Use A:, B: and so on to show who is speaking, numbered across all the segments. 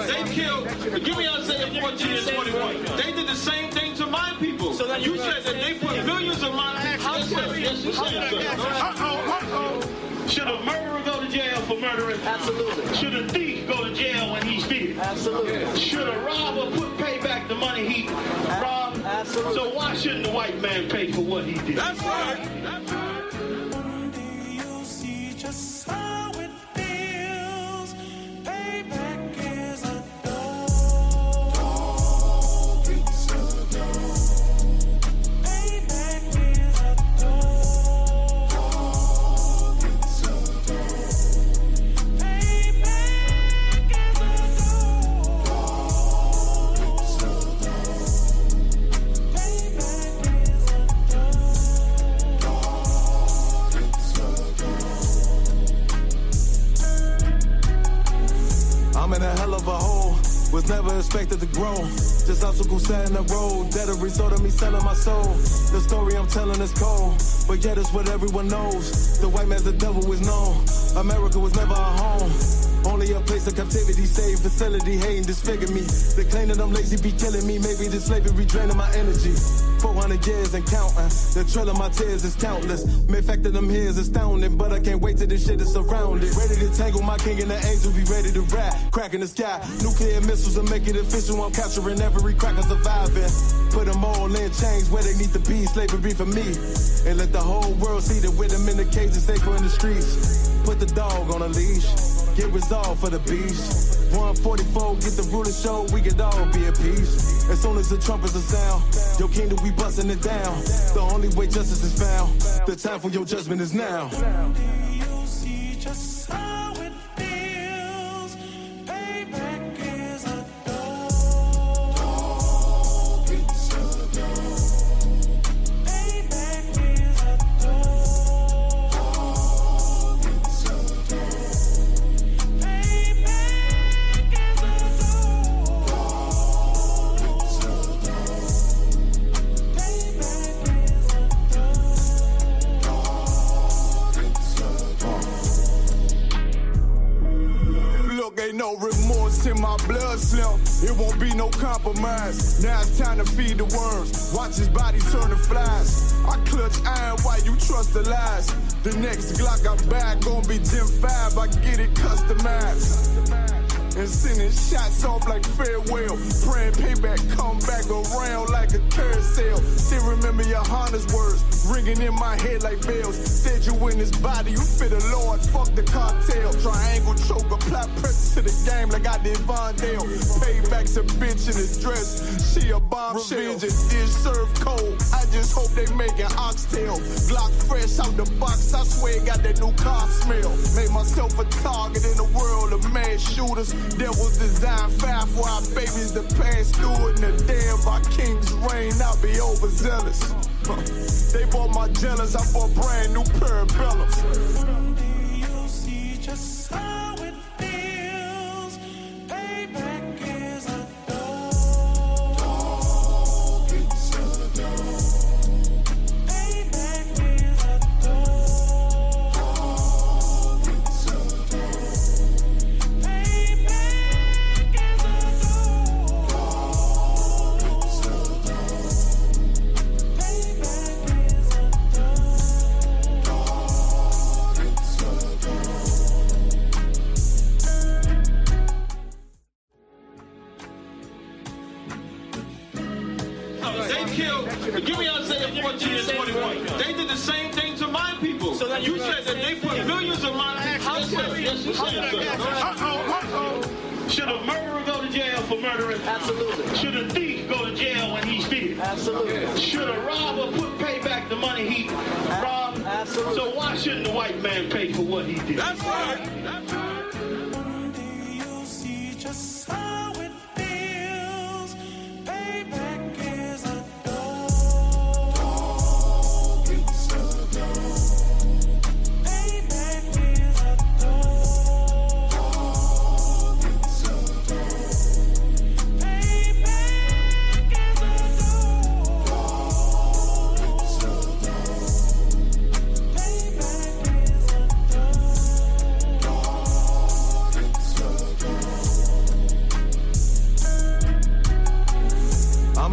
A: They killed, give me Isaiah 14 and 21. They did the same thing to my people. So you said that they put millions of my actions. Yes, you said,
B: Should a murderer go to jail for murdering?
C: Absolutely.
B: Should a thief go to jail when he steals?
C: Absolutely.
B: Should a robber pay back the money he robbed?
C: Absolutely.
B: So why shouldn't the white man pay for what he did?
A: That's right. That's right.
D: You see just how it feels. Payback is a dog. It's a dog. Payback is a dog. It's a dog. Payback is a dog. It's a dog.
E: I'm in a hell of a hole, was never expected to grow. Just obstacles set in the road, that a result of me selling my soul. The story I'm telling is cold, but yet it's what everyone knows. The white man's the devil is known. America was never our home. Only a place of captivity, safe facility, hating, disfigure me. They claim that I'm lazy, be killing me. Maybe this slavery draining my energy. 400 years and counting. The trail of my tears is countless. Main fact that I'm here is astounding, but I can't wait till this shit is surrounded. Ready to tangle my king and the angels, be ready to rap. Cracking the sky, nuclear missiles and make it official. I'm capturing every cracker surviving. Put them all in chains where they need to be. Slavery for me. And let the whole world see that with them in the cage and safer in the streets. Put the dog on a leash. Get resolved for the beast. 144, get the ruler show, we could all be at peace. As soon as the trumpets are sound, your kingdom we busting it down. The only way justice is found, the time for your judgment is now.
D: You see just how it feels. Payback is a dog. It's a dog. Payback is a dog. It's a dog. Payback is a dog. It's a dog. Payback is a
E: Look, ain't no remorse in my blood, Slim. It won't be no compromise. Now it's time to feed the worms. Watch his body turn to flies. I clutch iron while you trust the lies. The next Glock I buy gon' be Gen 5. I get it customized. And sending shots off like farewell. Praying payback come back around like a carousel. Still remember your Honda's words ringing in my head like bells. Said you in this body, you fit the Lord, fuck the cartel. Triangle choke, apply pressure to the game like I did Von Dale. Payback's a bitch in a dress, she a bombshell. Revenge is served cold, I just hope they make an oxtail. Glock fresh out the box, I swear it got that new car smell. Made myself a target in the world of mass shooters. Devil's design 5 for our babies to pass through. In the day of our king's reign, I'll be overzealous. They bought my jealous, I bought brand new parabellums.
D: You see just how it feels. Payback is a dog. It's a dog. Payback is a dog. It's a dog. Payback is a dog. It's a dog. Payback is a
A: They killed, give me Isaiah 14 and 21. They did the same thing to my people. So you said that they put millions of my actions. Yes, you said,
B: Should a murderer go to jail for murdering?
C: Absolutely.
B: Should a thief go to jail when he steals?
C: Absolutely.
B: Should a robber pay back the money he robbed?
C: Absolutely.
B: So why shouldn't the white man pay for what he did?
A: That's right. That's right.
D: You see just how it feels. Payback is a dog. It's a dog. Payback is a dog. It's a dog. Payback is a dog. It's a dog. Payback is a dog.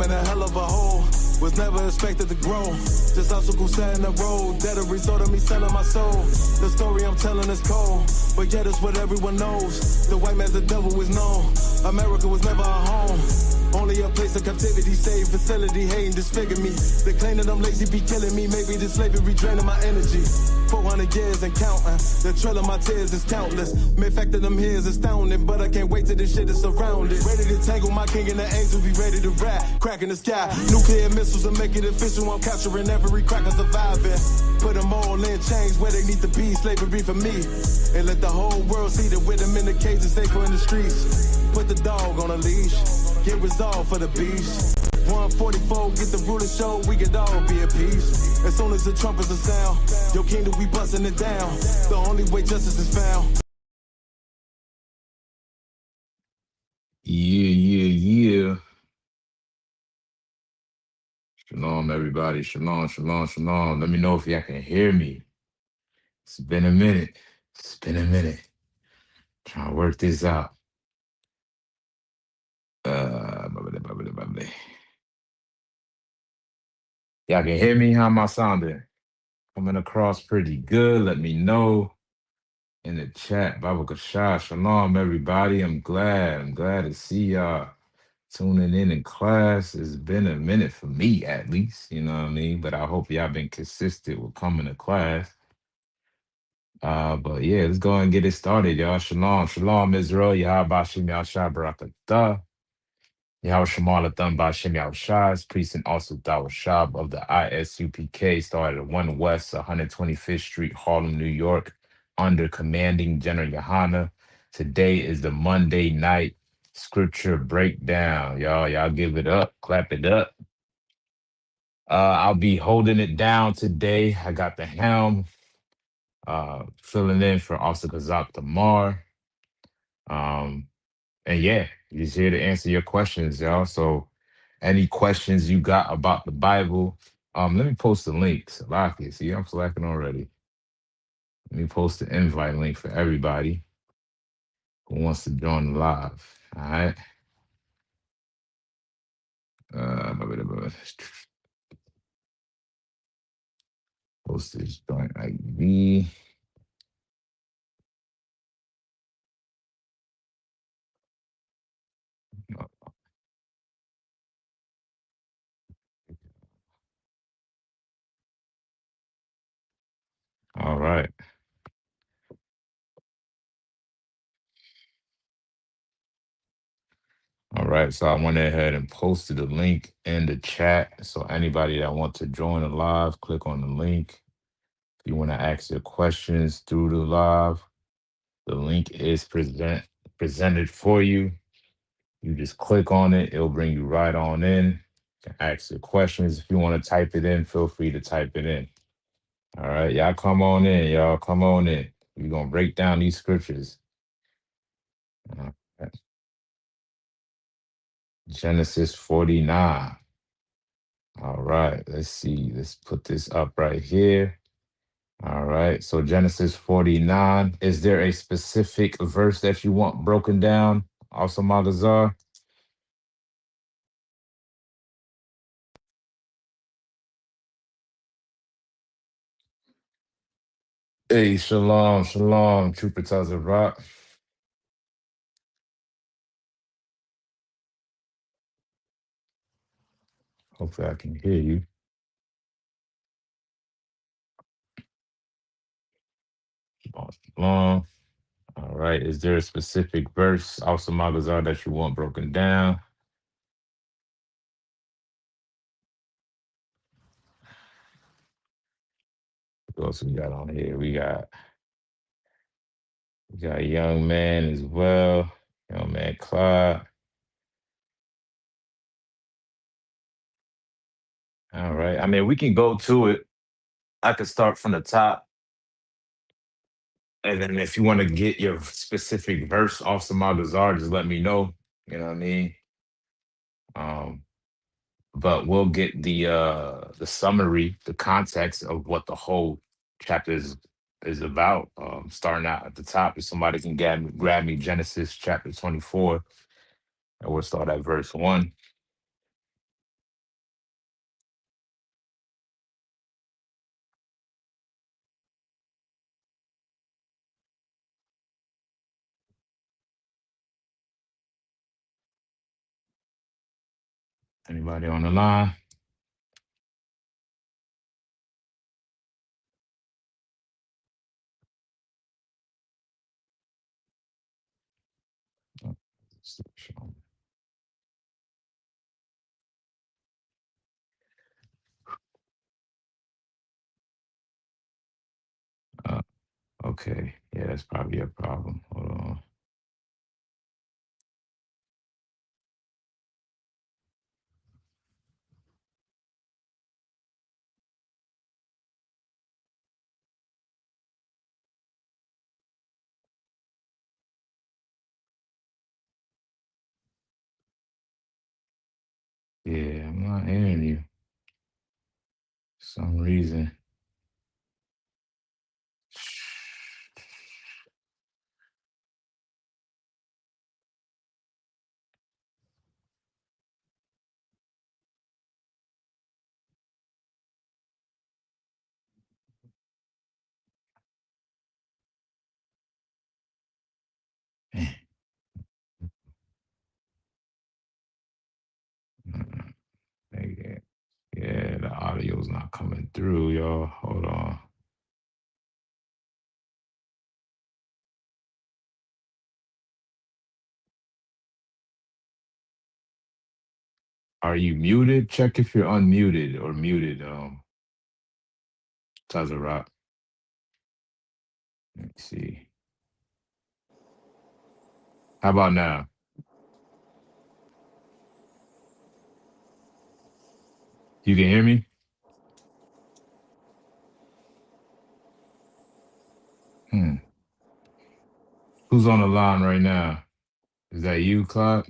E: in a hell of a hole. Was never expected to grow. Just obstacle sat in the road. That a result of me selling my soul. The story I'm telling is cold, but yet it's what everyone knows. The white man's the devil is known. America was never our home. Only a place of captivity, save facility, hating, disfigure me. They claim that I'm lazy, be killing me. Maybe this slavery draining my energy. 400 years and counting. The trail of my tears is countless. Main fact that I'm here is astounding, but I can't wait till this shit is surrounded. Ready to tangle my king and the angels, be ready to rap. Crack in the sky, nuclear missiles will make it official. I'm capturing every cracker surviving. Put them all in chains where they need to be. Slavery for me. And let the whole world see that with them in the cage and safer in the streets. Put the dog on a leash. Get resolved for the beast. 144, get the ruler show, we could all be at peace. As soon as the trumpets are sound, your kingdom, we busting it down. The only way justice is found.
C: Yeah. Shalom, everybody. Shalom. Let me know if y'all can hear me. It's been a minute. Trying to work this out. Y'all can hear me? How am I sounding? Coming across pretty good. Let me know in the chat. Baba Kashah. Shalom, everybody. I'm glad to see y'all tuning in class. It's been a minute for me, at least. You know what I mean? But I hope y'all been consistent with coming to class. But yeah, let's go ahead and get it started, y'all. Shalom, Israel. Yahweh Bashim Yahshua Barakatah. Yahweh Shemal Atham Bashim Yahushua, priest and also Dawah Shab of the ISUPK, started at 1 West 125th Street, Harlem, New York, under commanding General Yohana. Today is the Monday night scripture breakdown. Y'all give it up, clap it up. I'll be holding it down today. I got the helm, filling in for Officer Kazak Tamar. And yeah, he's here to answer your questions, y'all. So any questions you got about the Bible, let me post the link. Salaki, see, I'm slacking already. Let me post the invite link for everybody who wants to join the live. All right. Post this joint ID. All right. All right, so I went ahead and posted the link in the chat. So anybody that wants to join the live, click on the link. If you want to ask your questions through the live, the link is presented for you. You just click on it. It'll bring you right on in. You can ask your questions. If you want to type it in, feel free to type it in. All right, y'all come on in. We're going to break down these scriptures. All right. Genesis 49. All right, let's see. Let's put this up right here. All right, so Genesis 49. Is there a specific verse that you want broken down, also Magazar? Hey, shalom, Trooper tells a rock. Hopefully I can hear you. Shalom. All right, is there a specific verse, also Magazar, that you want broken down? What else we got on here? We got a young man as well. Young man Clyde. All right. I mean, we can go to it. I could start from the top. And then if you want to get your specific verse off some Magazar, just let me know. You know what I mean? But we'll get the summary, the context of what the whole chapter is about. Starting out at the top, if somebody can grab me Genesis chapter 24, and we'll start at verse 1. Anybody on the line? Oh, Uh, okay. Yeah, that's probably a problem. Hold on. Yeah, I'm not hearing you for some reason. Yeah, yeah, the audio's not coming through, y'all. Hold on. Are you muted? Check if you're unmuted or muted, Tazarot. Let me see. How about now? You can hear me? Hmm. Who's on the line right now? Is that you, Cloud?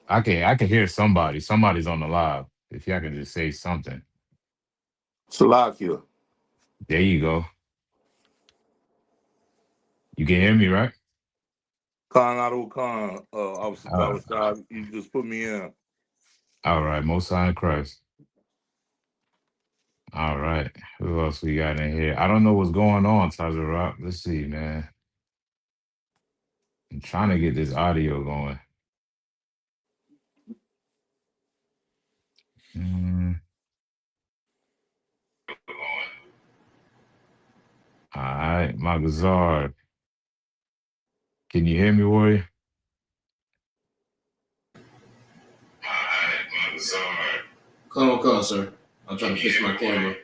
C: I can hear somebody. Somebody's on the live. If y'all can just say something.
B: Salakia.
C: There you go. You can hear me, right?
B: Khan Adu Khan, I
C: Uh,
B: was you just put me in.
C: all right, Most High in Christ. All right. Who else we got in here? I don't know what's going on, Tazarot. Let's see, man. I'm trying to get this audio going. Mm, all right, Magazar. Can you hear me, Warrior? Magazar.
A: Come on, sir. I'm trying to fix my camera.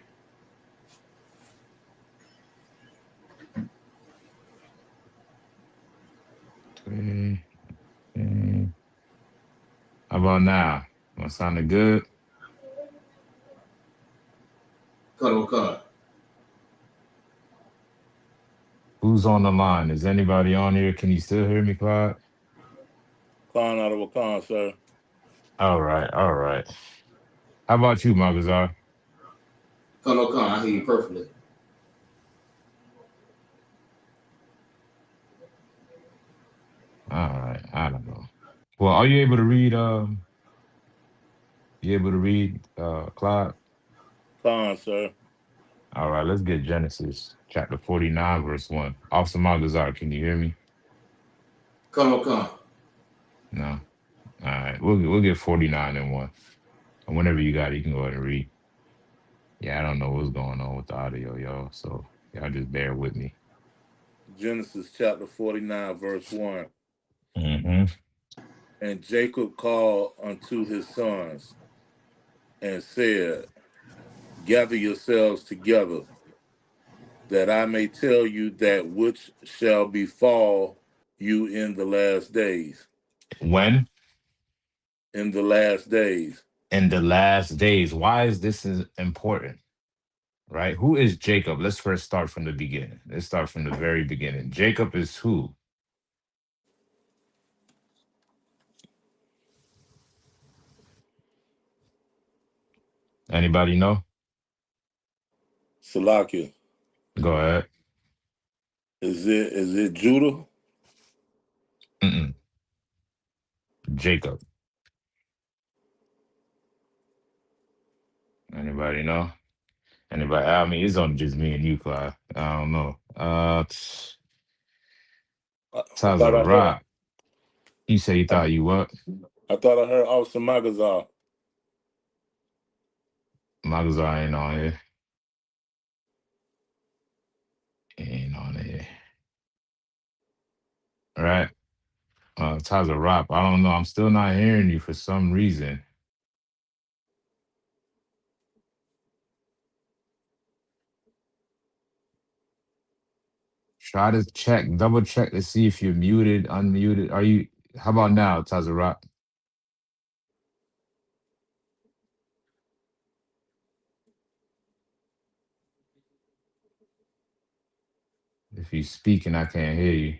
C: Okay. Okay. How about now? Am I sounding good?
A: Come.
C: Who's on the line? Is anybody on here? Can you still hear me, Clyde?
B: Khan Adu Khan, sir.
C: All right, all right. How about you, Magazar?
A: Come. I hear you perfectly.
C: All right, I don't know. Well, are you able to read? You able to read, Clyde?
B: Khan, sir.
C: All right, let's get Genesis chapter 49, verse 1. Officer Magazar, can you hear me?
A: Come.
C: No. All right, we'll get 49 and 1. And whenever you got it, you can go ahead and read. Yeah, I don't know what's going on with the audio, y'all. So y'all just bear with me.
B: Genesis chapter 49, verse 1.
C: Mm-hmm.
B: And Jacob called unto his sons and said, gather yourselves together, that I may tell you that which shall befall you in the last days.
C: When?
B: In the last days.
C: In the last days. Why is this important? Right? Who is Jacob? Let's first start from the beginning. Let's start from the very beginning. Jacob is who? Anybody know?
B: Salakia.
C: Go ahead.
B: Is it Judah?
C: Mm-mm. Jacob. Anybody know? Anybody? I mean, it's only just me and you, Clyde. I don't know.
B: I
C: Taza
B: thought I heard.
C: Rock. You say you
B: I,
C: thought you what?
B: I thought I heard Officer Magazar.
C: Magazar ain't on here. He ain't on here. All right. Taza Rock. I don't know. I'm still not hearing you for some reason. Try to check, double check to see if you're muted, unmuted. Are you? How about now, Taza Rock? If you're speaking, I can't hear you.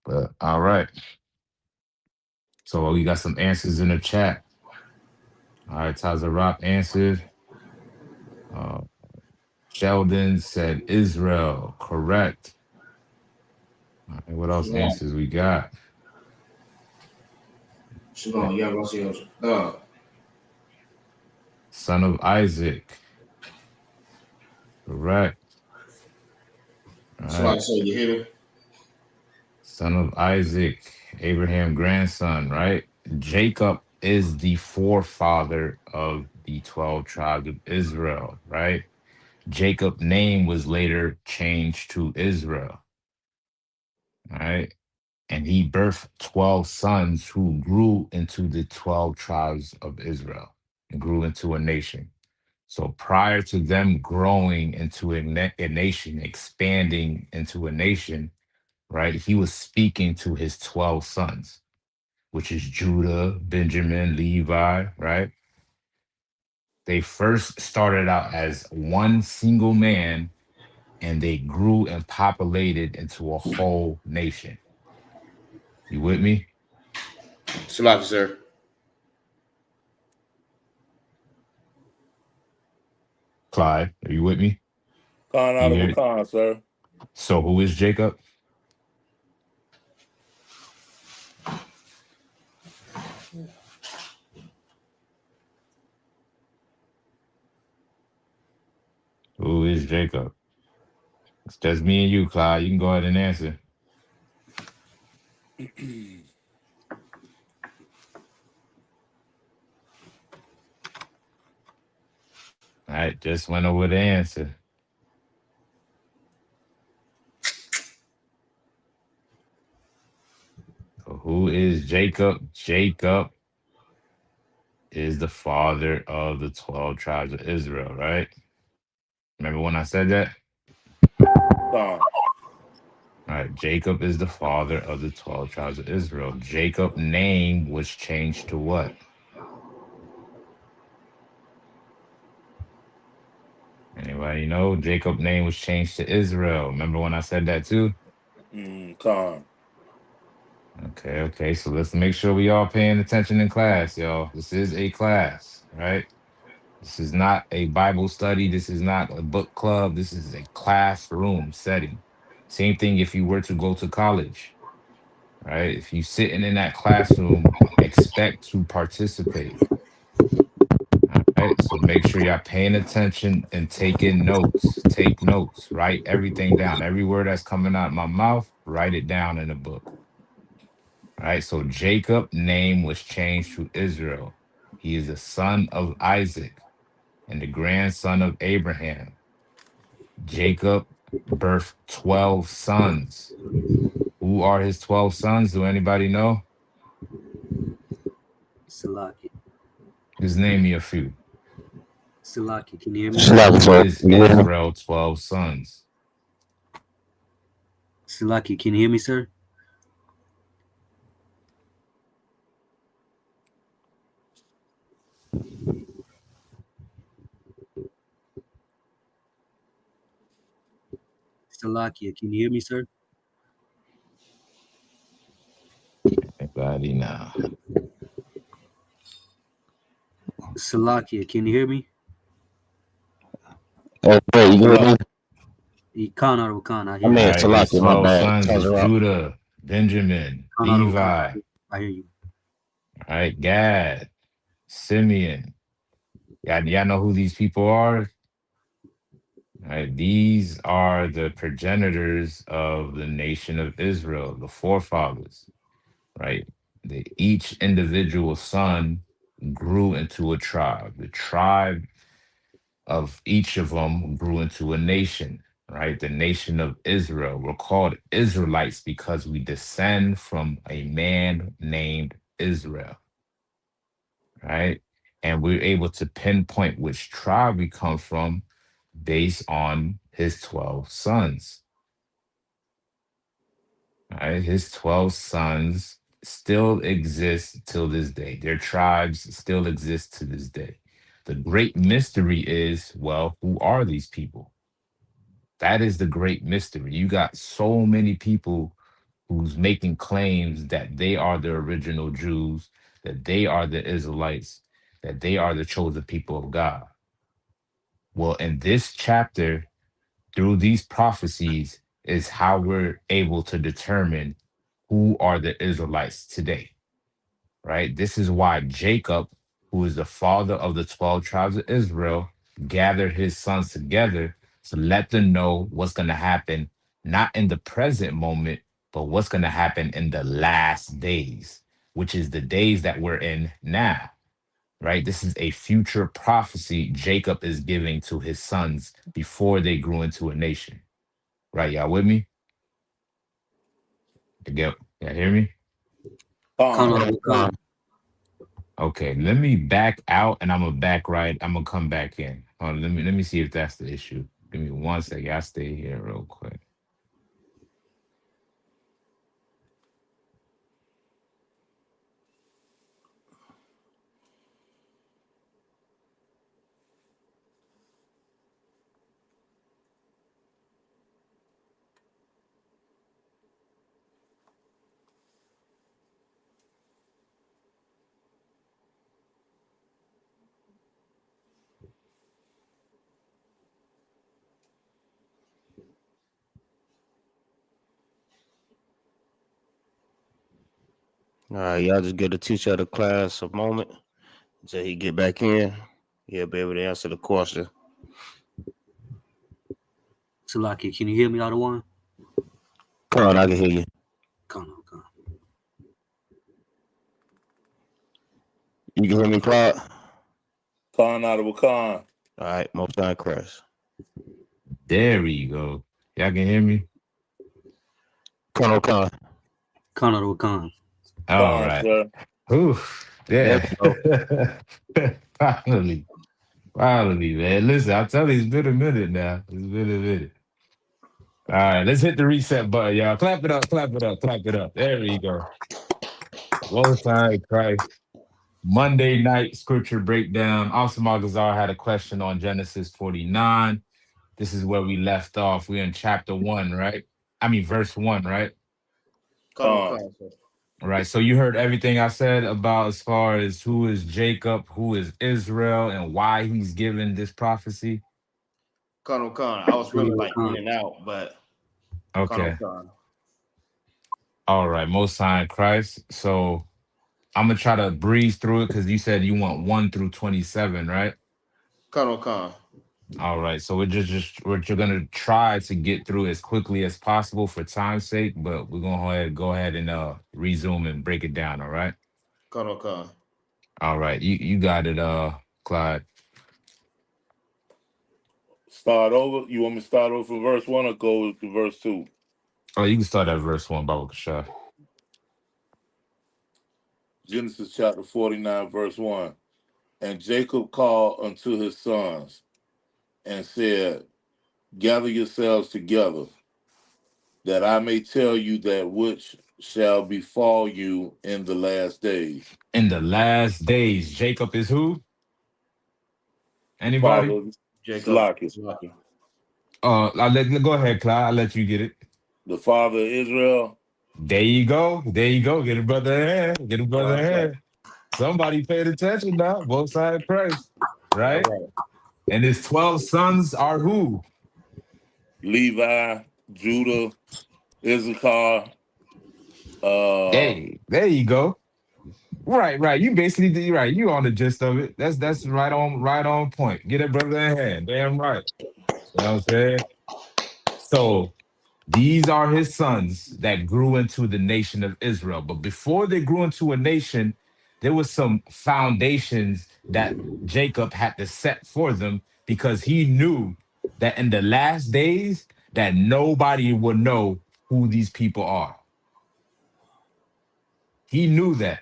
C: But all right. So we got some answers in the chat. All right, Taza Rock answered. Uh, Sheldon said Israel. Correct. All right, what else
F: Shalom.
C: answers we got?
F: Shalom. Yeah, Ross.
C: Son of Isaac. Correct. All
F: So I
C: right.
F: say you hear me?
C: Son of Isaac, Abraham grandson, right? Jacob is the forefather of the 12 tribes of Israel, right? Jacob's name was later changed to Israel, right? And he birthed 12 sons who grew into the 12 tribes of Israel and grew into a nation. So prior to them growing into a nation, expanding into a nation, right? He was speaking to his 12 sons, which is Judah, Benjamin, Levi, right? They first started out as one single man and they grew and populated into a whole nation. You with me?
F: Salaki, sir.
C: Clyde, are you with me?
B: Khan
C: You
B: out of
C: hear
B: a
C: it?
B: con, sir.
C: So who is Jacob? Who is Jacob? It's just me and you, Clyde. You can go ahead and answer. All right, just went over the answer. So who is Jacob? Jacob is the father of the 12 tribes of Israel, right? Remember when I said that?
B: Con.
C: All right, Jacob is the father of the 12 tribes of Israel. Jacob's name was changed to what? Anybody know? Jacob's name was changed to Israel. Remember when I said that too?
B: Con.
C: Okay. So let's make sure we all paying attention in class, y'all. This is a class, right? This is not a Bible study. This is not a book club. This is a classroom setting. Same thing if you were to go to college, right? If you sitting in that classroom, expect to participate. All right. So make sure y'all paying attention and taking notes. Take notes. Write everything down. Every word that's coming out of my mouth, write it down in a book. All right. So Jacob's name was changed to Israel. He is the son of Isaac and the grandson of Abraham. Jacob birthed 12 sons. Who are his 12 sons? Do anybody know?
G: Salaki.
C: Just name me a few.
G: Salaki, can you hear me?
H: Salaki,
C: Who
H: sir.
C: is
H: You hear me?
C: Israel 12 sons?
G: Salaki, can you hear me, sir? Salakia, can you hear me, sir?
C: Anybody now?
G: Salakia, can you hear me?
H: Hey, wait, you hear me?
G: Khan or Khan, I
F: I
G: hear
C: All
G: you.
F: mean,
C: right, his
F: Salaki, my
C: 12
F: bad.
C: sons is
F: Tazarot.
C: Judah, Benjamin,
G: Khan or
C: Levi,
G: Khan,
C: all
G: I hear you.
C: right, Gad, Simeon. Y'all know who these people are? All right, these are the progenitors of the nation of Israel, the forefathers, right? Each individual son grew into a tribe. The tribe of each of them grew into a nation, right? The nation of Israel. We're called Israelites because we descend from a man named Israel, right? And we're able to pinpoint which tribe we come from based on his 12 sons. Right? His 12 sons still exist till this day. Their tribes still exist to this day. The great mystery is, well, who are these people? That is the great mystery. You got so many people who's making claims that they are the original Jews, that they are the Israelites, that they are the chosen people of God. Well, in this chapter, through these prophecies, is how we're able to determine who are the Israelites today, right? This is why Jacob, who is the father of the 12 tribes of Israel, gathered his sons together to let them know what's going to happen, not in the present moment, but what's going to happen in the last days, which is the days that we're in now, right? This is a future prophecy Jacob is giving to his sons before they grew into a nation, right? Y'all with me? Y'all hear me?
G: Khan
B: Khan.
G: or Khan.
C: Okay, let me back out and I'm gonna back right. I'm gonna come back in. Let me see if that's the issue. Give me 1 second. I'll stay here real quick.
F: All right, y'all just give the teacher of the class a moment until he get back in. He'll be able to answer the question.
G: Salaki, can you hear me, out of one?
F: Come on, I can hear you.
G: Khan or Khan.
F: You can hear me, Claude?
B: Khan out of Khan.
F: All right, most time Christ.
C: There we go. Y'all can hear me?
F: Colonel Khan.
G: Khan or Khan.
C: All
B: Khan,
C: right.
B: sir.
C: Whew.
F: There
C: Yeah. Finally. Finally, man. Listen, I'll tell you, it's been a minute now. It's been a minute. All right, let's hit the reset button, y'all. Clap it up, clap it up, clap it up. There we go. Most High Christ. Monday night scripture breakdown. Austin Magazar had a question on Genesis 49. This is where we left off. We're in chapter 1, right? I mean, verse 1, right?
F: Colonel
B: Khan.
F: Khan, sir.
C: Right. So you heard everything I said about as far as who is Jacob, who is Israel, and why he's given this prophecy.
F: Colonel Khan. I was really
G: Khan or
F: like in
G: Khan.
F: and out, but Colonel
C: Okay.
F: Khan.
C: All right. Most High in Christ. So I'm gonna try to breeze through it because you said you want 1 through 27, right?
F: Colonel Khan.
C: All right. So we're just gonna try to get through as quickly as possible for time's sake, but we're gonna go ahead and resume and break it down. All right.
F: Colonel Khan.
C: All right. You got it, Clyde.
B: Start over. You want me to start over from verse 1 or go to verse 2?
C: Oh, you can start at verse 1, Baba Kasha.
B: Genesis chapter 49, verse 1. And Jacob called unto his sons and said, Gather yourselves together, that I may tell you that which shall befall you in the last days.
C: In the last days, Jacob is who? Anybody?
B: Father
F: Jacob.
B: Slakis,
F: Lucky.
C: Go ahead, Clyde. I'll let you get it.
B: the father of Israel.
C: There you go. There you go. Get a brother in hand. Get a brother in hand. Somebody paid attention now. Both sides of Christ.
F: All
C: Right?
F: right.
C: And his 12 sons are who?
B: Levi, Judah, Issachar.
C: Hey, there you go. Right. You basically did right. You on the gist of it. That's right on point. Get it, brother in hand. Damn right. You know what I'm saying? So these are his sons that grew into the nation of Israel. But before they grew into a nation, there was some foundations that Jacob had to set for them because he knew that in the last days that nobody would know who these people are. He knew that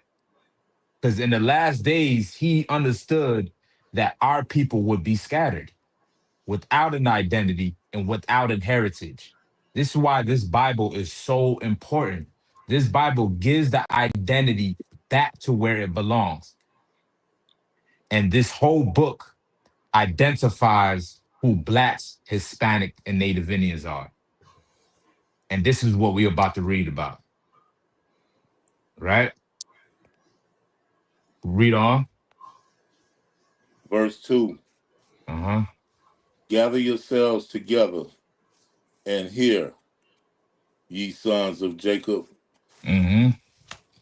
C: because in the last days, he understood that our people would be scattered without an identity and without a heritage. This is why this Bible is so important. This Bible gives the identity back to where it belongs. And this whole book identifies who Blacks, Hispanic, and Native Indians are. And this is what we're about to read about. Right? Read on.
B: Verse 2.
C: Uh-huh.
B: Gather yourselves together and hear, ye sons of Jacob,
C: Mm-hmm.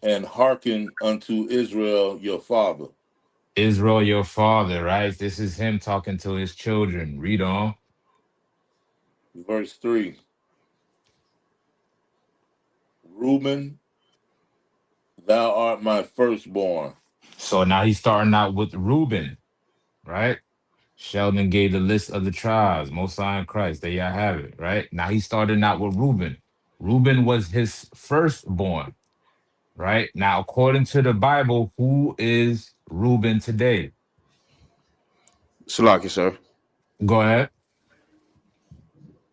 B: and hearken unto Israel your father.
C: Israel, your father, right? This is him talking to his children. Read on.
B: Verse 3. Reuben, thou art my firstborn.
C: So now he's starting out with Reuben, right? Sheldon gave the list of the tribes, Most High in Christ. There y'all have it, right? Now he's starting out with Reuben. Reuben was his firstborn, right? Now, according to the Bible, who is Reuben today?
F: Salaki, sir.
C: Go ahead.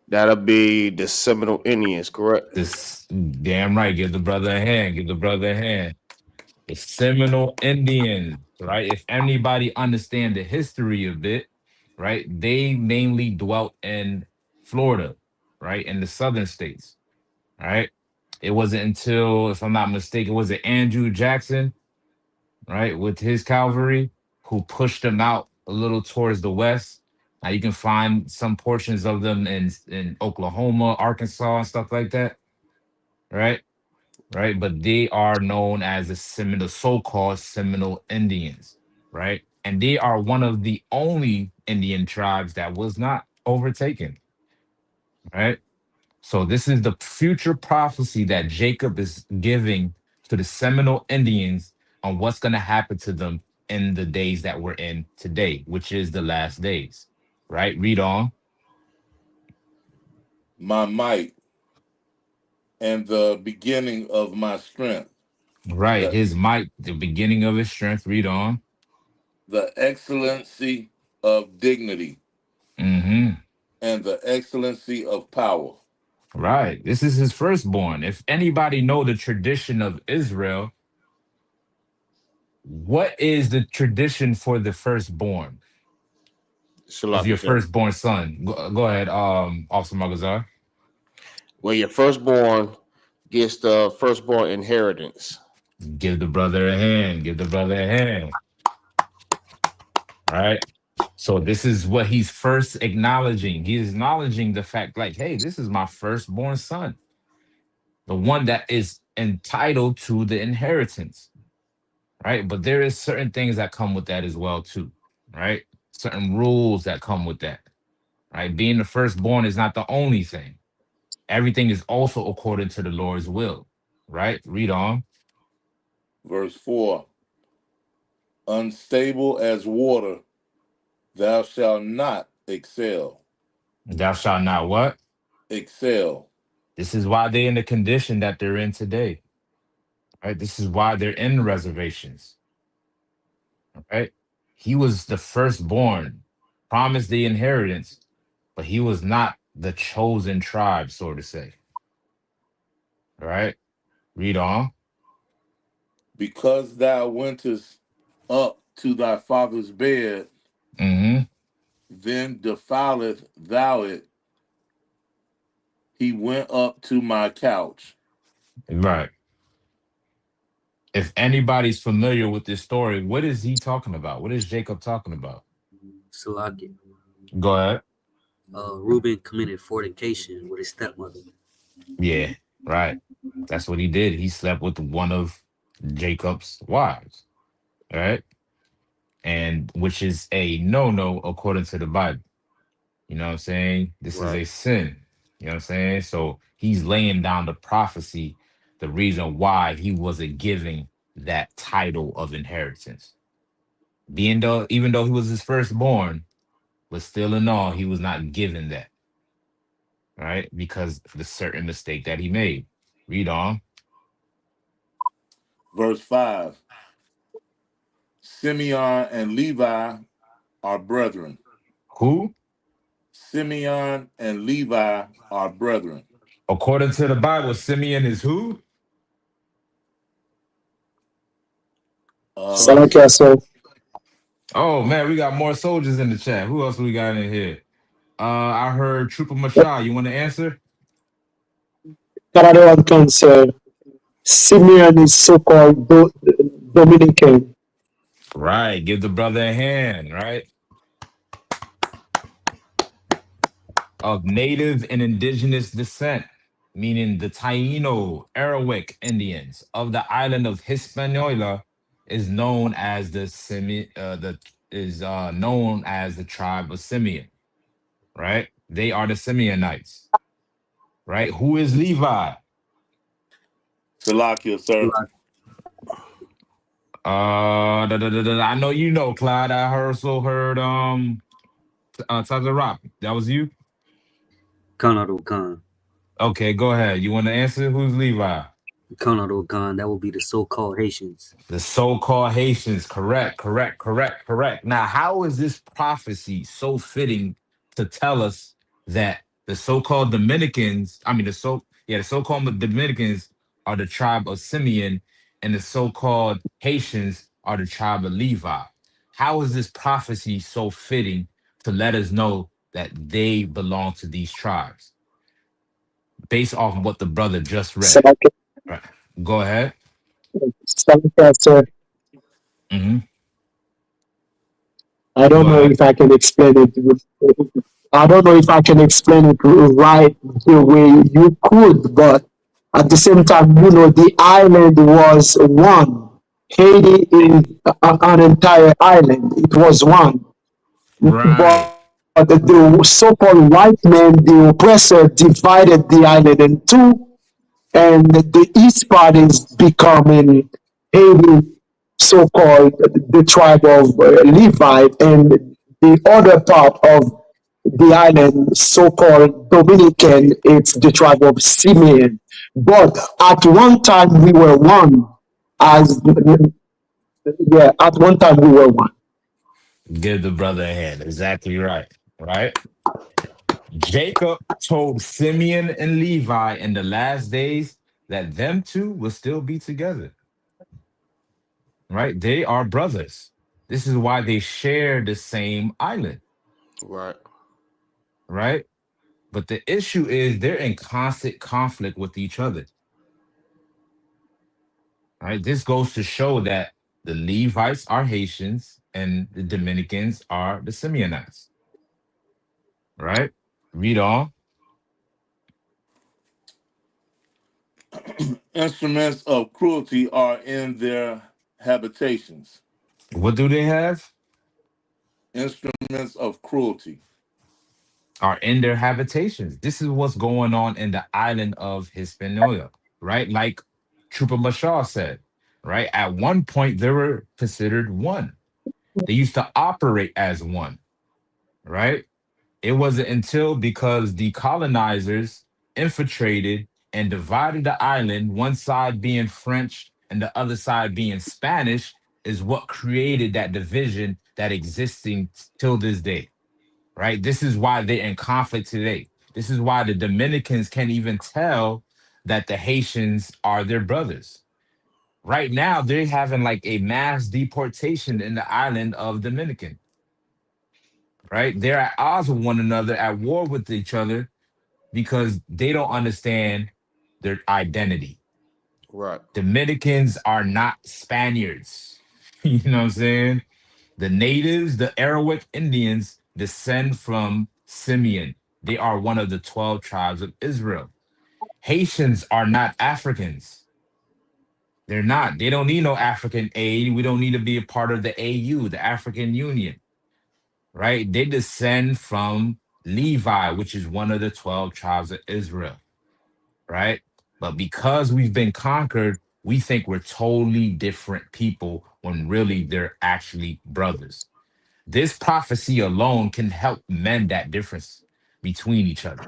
F: That'll be the Seminole Indians, correct?
C: This damn right. Give the brother a hand. Give the brother a hand. The Seminole Indians, right? If anybody understand the history of it, right? They mainly dwelt in Florida, right? In the southern states, right? It wasn't until, if I'm not mistaken, was it Andrew Jackson, right? With his cavalry who pushed them out a little towards the west. Now you can find some portions of them in Oklahoma, Arkansas, and stuff like that, right? Right, but they are known as the so-called Seminole Indians, right? And they are one of the only Indian tribes that was not overtaken, right? So this is the future prophecy that Jacob is giving to the Seminole Indians on what's going to happen to them in the days that we're in today, which is the last days, right? Read on.
B: My might and the beginning of my strength.
C: Right, his might, the beginning of his strength. Read on.
B: The excellency of dignity
C: Mm-hmm.
B: and the excellency of power.
C: Right. This is his firstborn. If anybody know the tradition of Israel, what is the tradition for the firstborn
F: Salaki,
C: of your
F: sir.
C: firstborn son? Go ahead, Officer Magazar.
F: Well, your firstborn gets the firstborn inheritance.
C: Give the brother a hand. Give the brother a hand. All right. So this is what he's first acknowledging. He's acknowledging the fact, like, hey, this is my firstborn son, the one that is entitled to the inheritance. Right. But there is certain things that come with that as well, too. Right. Certain rules that come with that. Right. Being the firstborn is not the only thing. Everything is also according to the Lord's will. Right. Read on.
B: Verse 4. Unstable as water, thou shalt not excel.
C: Thou shalt not what?
B: Excel.
C: This is why they're in the condition that they're in today. Right. This is why they're in reservations. Right. He was the firstborn, promised the inheritance, but he was not the chosen tribe, so to say. All right. Read on.
B: Because thou wentest up to thy father's bed,
C: Mm-hmm.
B: then defileth thou it. He went up to my couch.
C: Right. If anybody's familiar with this story, what is he talking about? What is Jacob talking about?
G: Salaki.
C: Go ahead.
G: Reuben committed fornication with his stepmother.
C: Yeah, right. That's what he did. He slept with one of Jacob's wives, right? And which is a no-no according to the Bible. You know what I'm saying? This is
F: Right.
C: a sin. You know what I'm saying? So he's laying down the prophecy, the reason why he wasn't giving that title of inheritance. Even though he was his firstborn, but still in all, he was not given that, right? Because of the certain mistake that he made. Read on.
B: Verse 5. Simeon and Levi are brethren.
C: Who?
B: Simeon and Levi are brethren.
C: According to the Bible, Simeon is who?
B: Uh,
H: Salakia, so
C: Oh man, we got more soldiers in the chat. Who else we got in here? I heard Trooper Mashah. You want to answer?
H: Canada can say Simeon is so-called Dominican.
C: Right. Give the brother a hand, right? Of native and indigenous descent, meaning the Taino, Arawak Indians of the island of Hispaniola, is known as known as the tribe of Simeon, right? They are the Simeonites, right? Who is Levi?
B: Salakia, sir.
C: I know you know, Clyde. I also heard Tazarop. That was you?
G: Khan Khan.
C: Okay, go ahead. You want to answer? Who's Levi?
G: Khan. That would be the so-called Haitians.
C: The so-called Haitians. Correct. Now, how is this prophecy so fitting to tell us that the so-called Dominicans, the so-called Dominicans are the tribe of Simeon, and the so-called Haitians are the tribe of Levi? How is this prophecy so fitting to let us know that they belong to these tribes based off of what the brother just read?
H: Salakia,
C: Right. Go ahead.
H: Salakia, so
C: Hmm.
H: I don't
C: Go
H: know
C: ahead.
H: if I can explain it. I don't know if I can explain it right the way you could, but at the same time, the island was one. Haiti is an entire island. It was one.
C: Right.
H: But the so-called white man, the oppressor, divided the island in two, and the east part is becoming Haiti, so-called the tribe of Levi, and the other part of the island, so-called Dominican, it's the tribe of Simeon. But at one time we were one. As yeah, at one time we were one.
C: Give the brother a hand. Exactly right. Right. Jacob told Simeon and Levi in the last days that them two will still be together. Right. They are brothers. This is why they share the same island.
F: Right.
C: Right. But the issue is they're in constant conflict with each other. Right. This goes to show that the Levites are Haitians and the Dominicans are the Simeonites. Right. Read on.
B: Instruments of cruelty are in their habitations.
C: What do they have?
B: Instruments of cruelty.
C: Are in their habitations. This is what's going on in the island of Hispaniola, right? Like Trooper Mashal said, right? At one point, they were considered one. They used to operate as one, right? It wasn't until because the colonizers infiltrated and divided the island, one side being French and the other side being Spanish, is what created that division that existing till this day, right? This is why they're in conflict today. This is why the Dominicans can't even tell that the Haitians are their brothers. Right now, they're having like a mass deportation in the island of Dominican, right? They're at odds with one another, at war with each other because they don't understand their identity.
F: Right.
C: Dominicans are not Spaniards. You know what I'm saying? The natives, the Arawak Indians, descend from Simeon. They are one of the 12 tribes of Israel. Haitians are not Africans. They're not. They don't need no African aid. We don't need to be a part of the AU, the African Union, right? They descend from Levi, which is one of the 12 tribes of Israel, right? But because we've been conquered, we think we're totally different people when really they're actually brothers. This prophecy alone can help mend that difference between each other.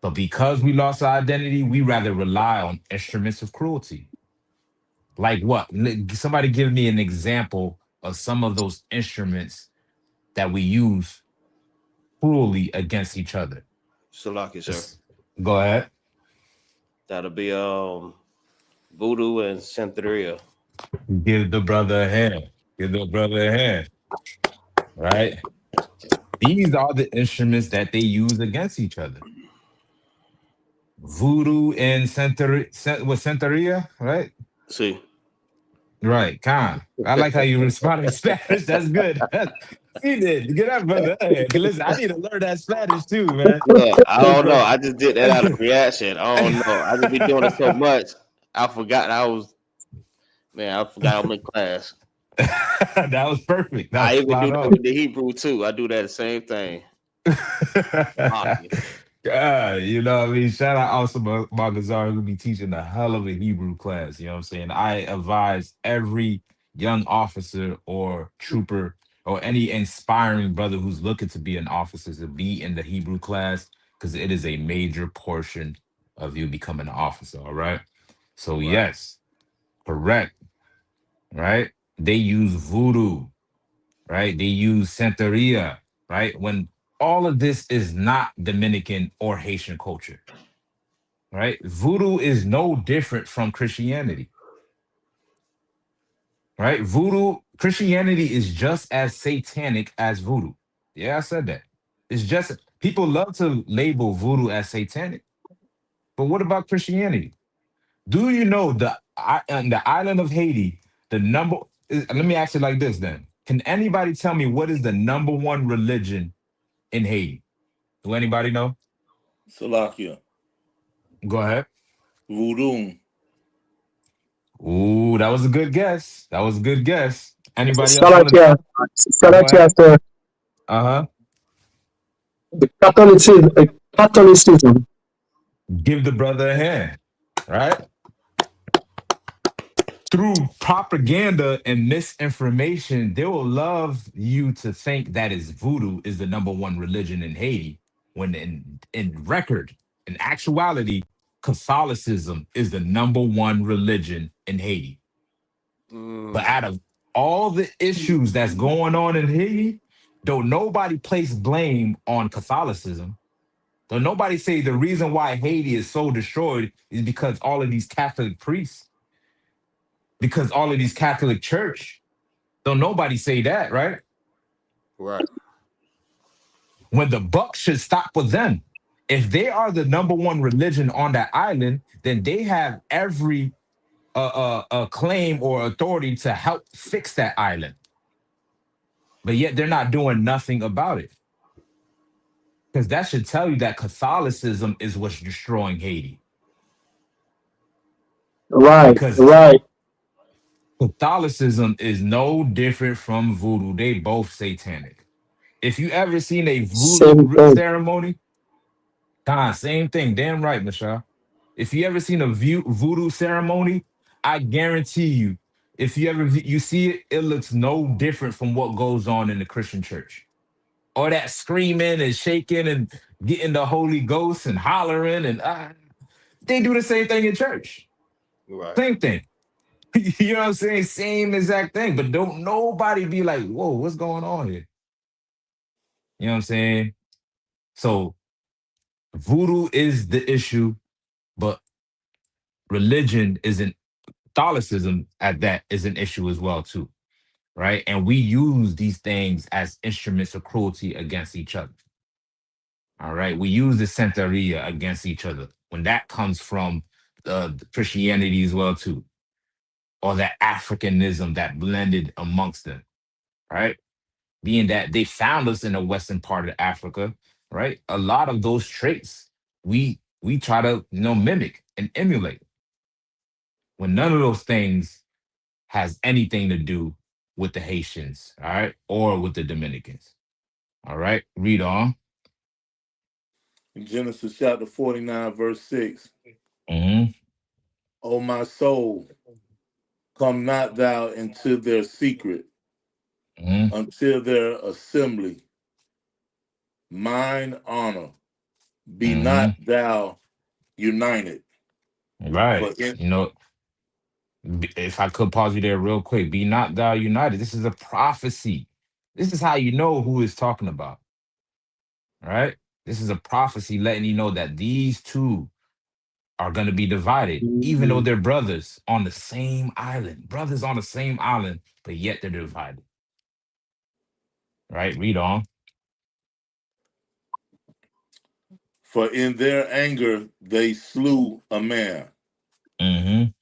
C: But because we lost our identity, we rather rely on instruments of cruelty. Like what? Somebody give me an example of some of those instruments that we use cruelly against each other.
F: Salaki, sir.
C: Just go ahead.
F: That'll be voodoo and Santeria.
C: Give the brother a hand. Give the brother a hand. Right? These are the instruments that they use against each other. Voodoo and Santeria, right?
F: See.
C: Right, Khan. I like how you respond in Spanish. That's good. You did. Get up, brother. Hey, listen, I need to learn that Spanish too, man.
F: Look, I don't know. I just did that out of reaction. I don't know. I just be doing it so much. I forgot I forgot I'm in class.
C: That was perfect.
F: I even do that with the Hebrew too. I do that the same thing.
C: You know what I mean? Shout out also Magazar who be teaching a hell of a Hebrew class. You know what I'm saying? I advise every young officer or trooper or any inspiring brother who's looking to be an officer to be in the Hebrew class because it is a major portion of you becoming an officer. All right. So,
F: Right.
C: yes, correct. Right. They use voodoo. Right. They use Santeria. Right. When all of this is not Dominican or Haitian culture, right? Voodoo is no different from Christianity, right? Christianity is just as satanic as voodoo. Yeah, I said that. It's just, people love to label voodoo as satanic, but what about Christianity? Do you know on the island of Haiti, let me ask you like this then. Can anybody tell me what is the number one religion in Haiti? Do anybody know?
B: Salakia.
C: Go ahead.
B: Voodoo.
C: Ooh, that was a good guess. Anybody else? Go
H: Salakia
C: ahead.
H: after
C: Uh-huh.
H: the Catholicism.
C: Give the brother a hand, right? Through propaganda and misinformation, they will love you to think that is voodoo is the number one religion in Haiti, when in actuality, Catholicism is the number one religion in Haiti. But out of all the issues that's going on in Haiti, don't nobody place blame on Catholicism. Don't nobody say the reason why Haiti is so destroyed is because all of these Catholic priests, because all of these Catholic church. Don't nobody say that, right?
F: Right.
C: When the buck should stop with them. If they are the number one religion on that island, then they have every claim or authority to help fix that island. But yet they're not doing nothing about it. Because that should tell you that Catholicism is what's destroying Haiti.
H: Right,
C: Because
H: right.
C: Catholicism is no different from voodoo. They both satanic. If you ever seen a
H: Same
C: voodoo
H: thing.
C: ceremony, same thing. Damn right, Michelle. If you ever seen a voodoo ceremony, I guarantee you, if you ever you see it, it looks no different from what goes on in the Christian church. All that screaming and shaking and getting the Holy Ghost and hollering and they do the same thing in church.
F: Right.
C: Same thing. You know what I'm saying? Same exact thing. But don't nobody be like, whoa, what's going on here? You know what I'm saying? So voodoo is the issue, but religion isn't. Catholicism at that is an issue as well too, right? And we use these things as instruments of cruelty against each other. All right, we use the Santeria against each other when that comes from Christianity as well too, or that Africanism that blended amongst them, right? being that they found us in the western part of Africa, right? A lot of those traits we try to mimic and emulate when none of those things has anything to do with the Haitians, all right, or with the Dominicans. All right, read on.
B: In Genesis chapter 49, verse 6.
C: Mm-hmm.
B: O my soul, come not thou into their secret
C: Mm-hmm.
B: until their assembly. Mine honor, be not
C: Mm-hmm.
B: thou united.
C: Right.
B: For in
C: If I could pause you there real quick, be not thou united. This is a prophecy. This is how you know who is talking about. Right? This is a prophecy letting you know that these two are going to be divided, even though
G: Mhm.
C: they're brothers on the same island. Brothers on the same island, but yet they're divided. Right? Read on.
B: for in their anger they slew a man,
C: Mm-hmm.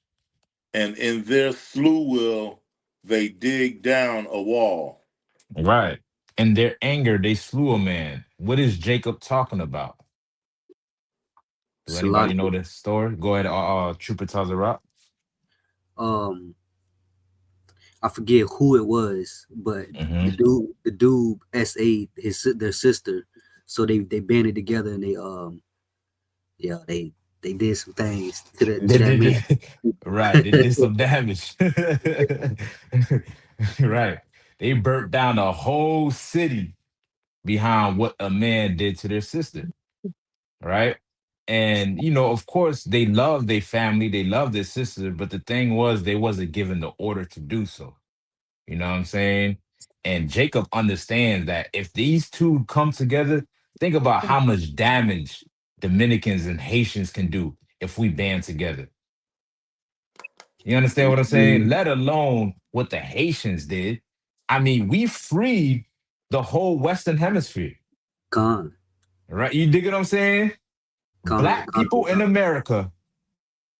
B: and in their slew will they dig down a wall.
C: Right. In their anger, they slew a man. What is Jacob talking about? Do anybody know
G: Salakia.
C: this story? Go ahead, Trooper Tazarot.
G: Um, I forget who it was, but
C: Mm-hmm.
G: the dude SA their sister, so they banded together and yeah they did some things to that man.
C: Right. They did some damage. Right. They burnt down a whole city behind what a man did to their sister. Right. And of course, they love their family, they love their sister, but the thing was they wasn't given the order to do so. You know what I'm saying? And Jacob understands that if these two come together, think about how much damage Dominicans and Haitians can do if we band together. You understand what I'm saying? Let alone what the Haitians did. I mean, we freed the whole Western Hemisphere,
G: Con
C: right? You dig what I'm saying? Black
G: Con
C: people in America,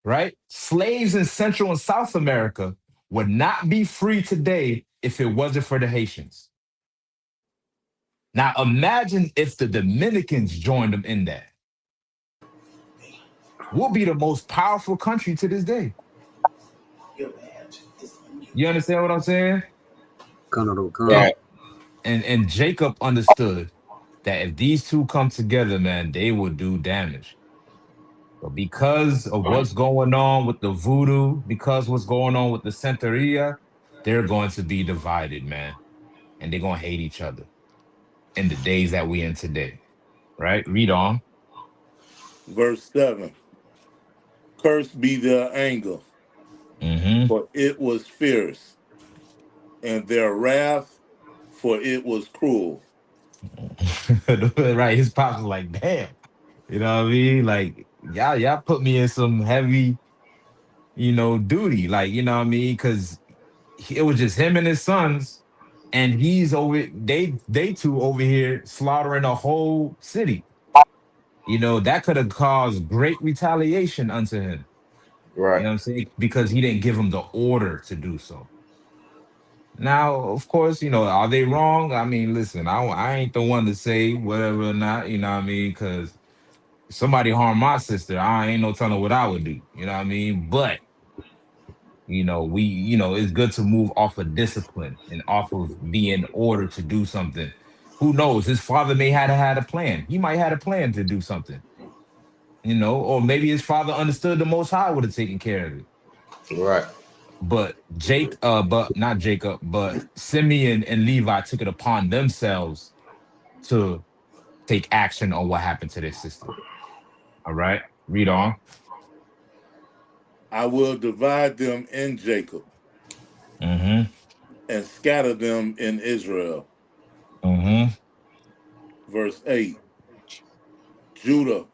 C: right? Slaves in Central and South America would not be free today if it wasn't for the Haitians. Now imagine if the Dominicans joined them in that. We'll be the most powerful country to this day. You understand what I'm saying?
G: Con.
F: Right.
C: And Jacob understood that if these two come together, man, they will do damage. But because of what's going on with the voodoo, because what's going on with the Santeria, they're going to be divided, man. And they're going to hate each other in the days that we in today. Right? Read on.
B: Verse 7. Cursed be their anger,
C: Mm-hmm.
B: for it was fierce, and their wrath, for it was cruel.
C: Right. His pops was like, damn. You know what I mean? Like, y'all put me in some heavy, duty. Like, you know what I mean? Because it was just him and his sons, and he's over they two over here slaughtering a whole city. That could have caused great retaliation unto him. You
F: Right.
C: know what I'm saying? Because he didn't give him the order to do so. Now, of course, are they wrong? I mean, listen, I ain't the one to say whatever or not, you know what I mean? Because somebody harm my sister, I ain't no telling what I would do, you know what I mean? But it's good to move off of discipline and off of being ordered to do something. Who knows? His father may have had a plan. He might have had a plan to do something, or maybe his father understood the Most High would have taken care of it.
F: Right.
C: But but not Jacob, but Simeon and Levi took it upon themselves to take action on what happened to their sister. All right, read on.
B: I will divide them in Jacob
C: Mm-hmm.
B: and scatter them in Israel.
C: Mm-hmm.
B: Verse 8. Judah,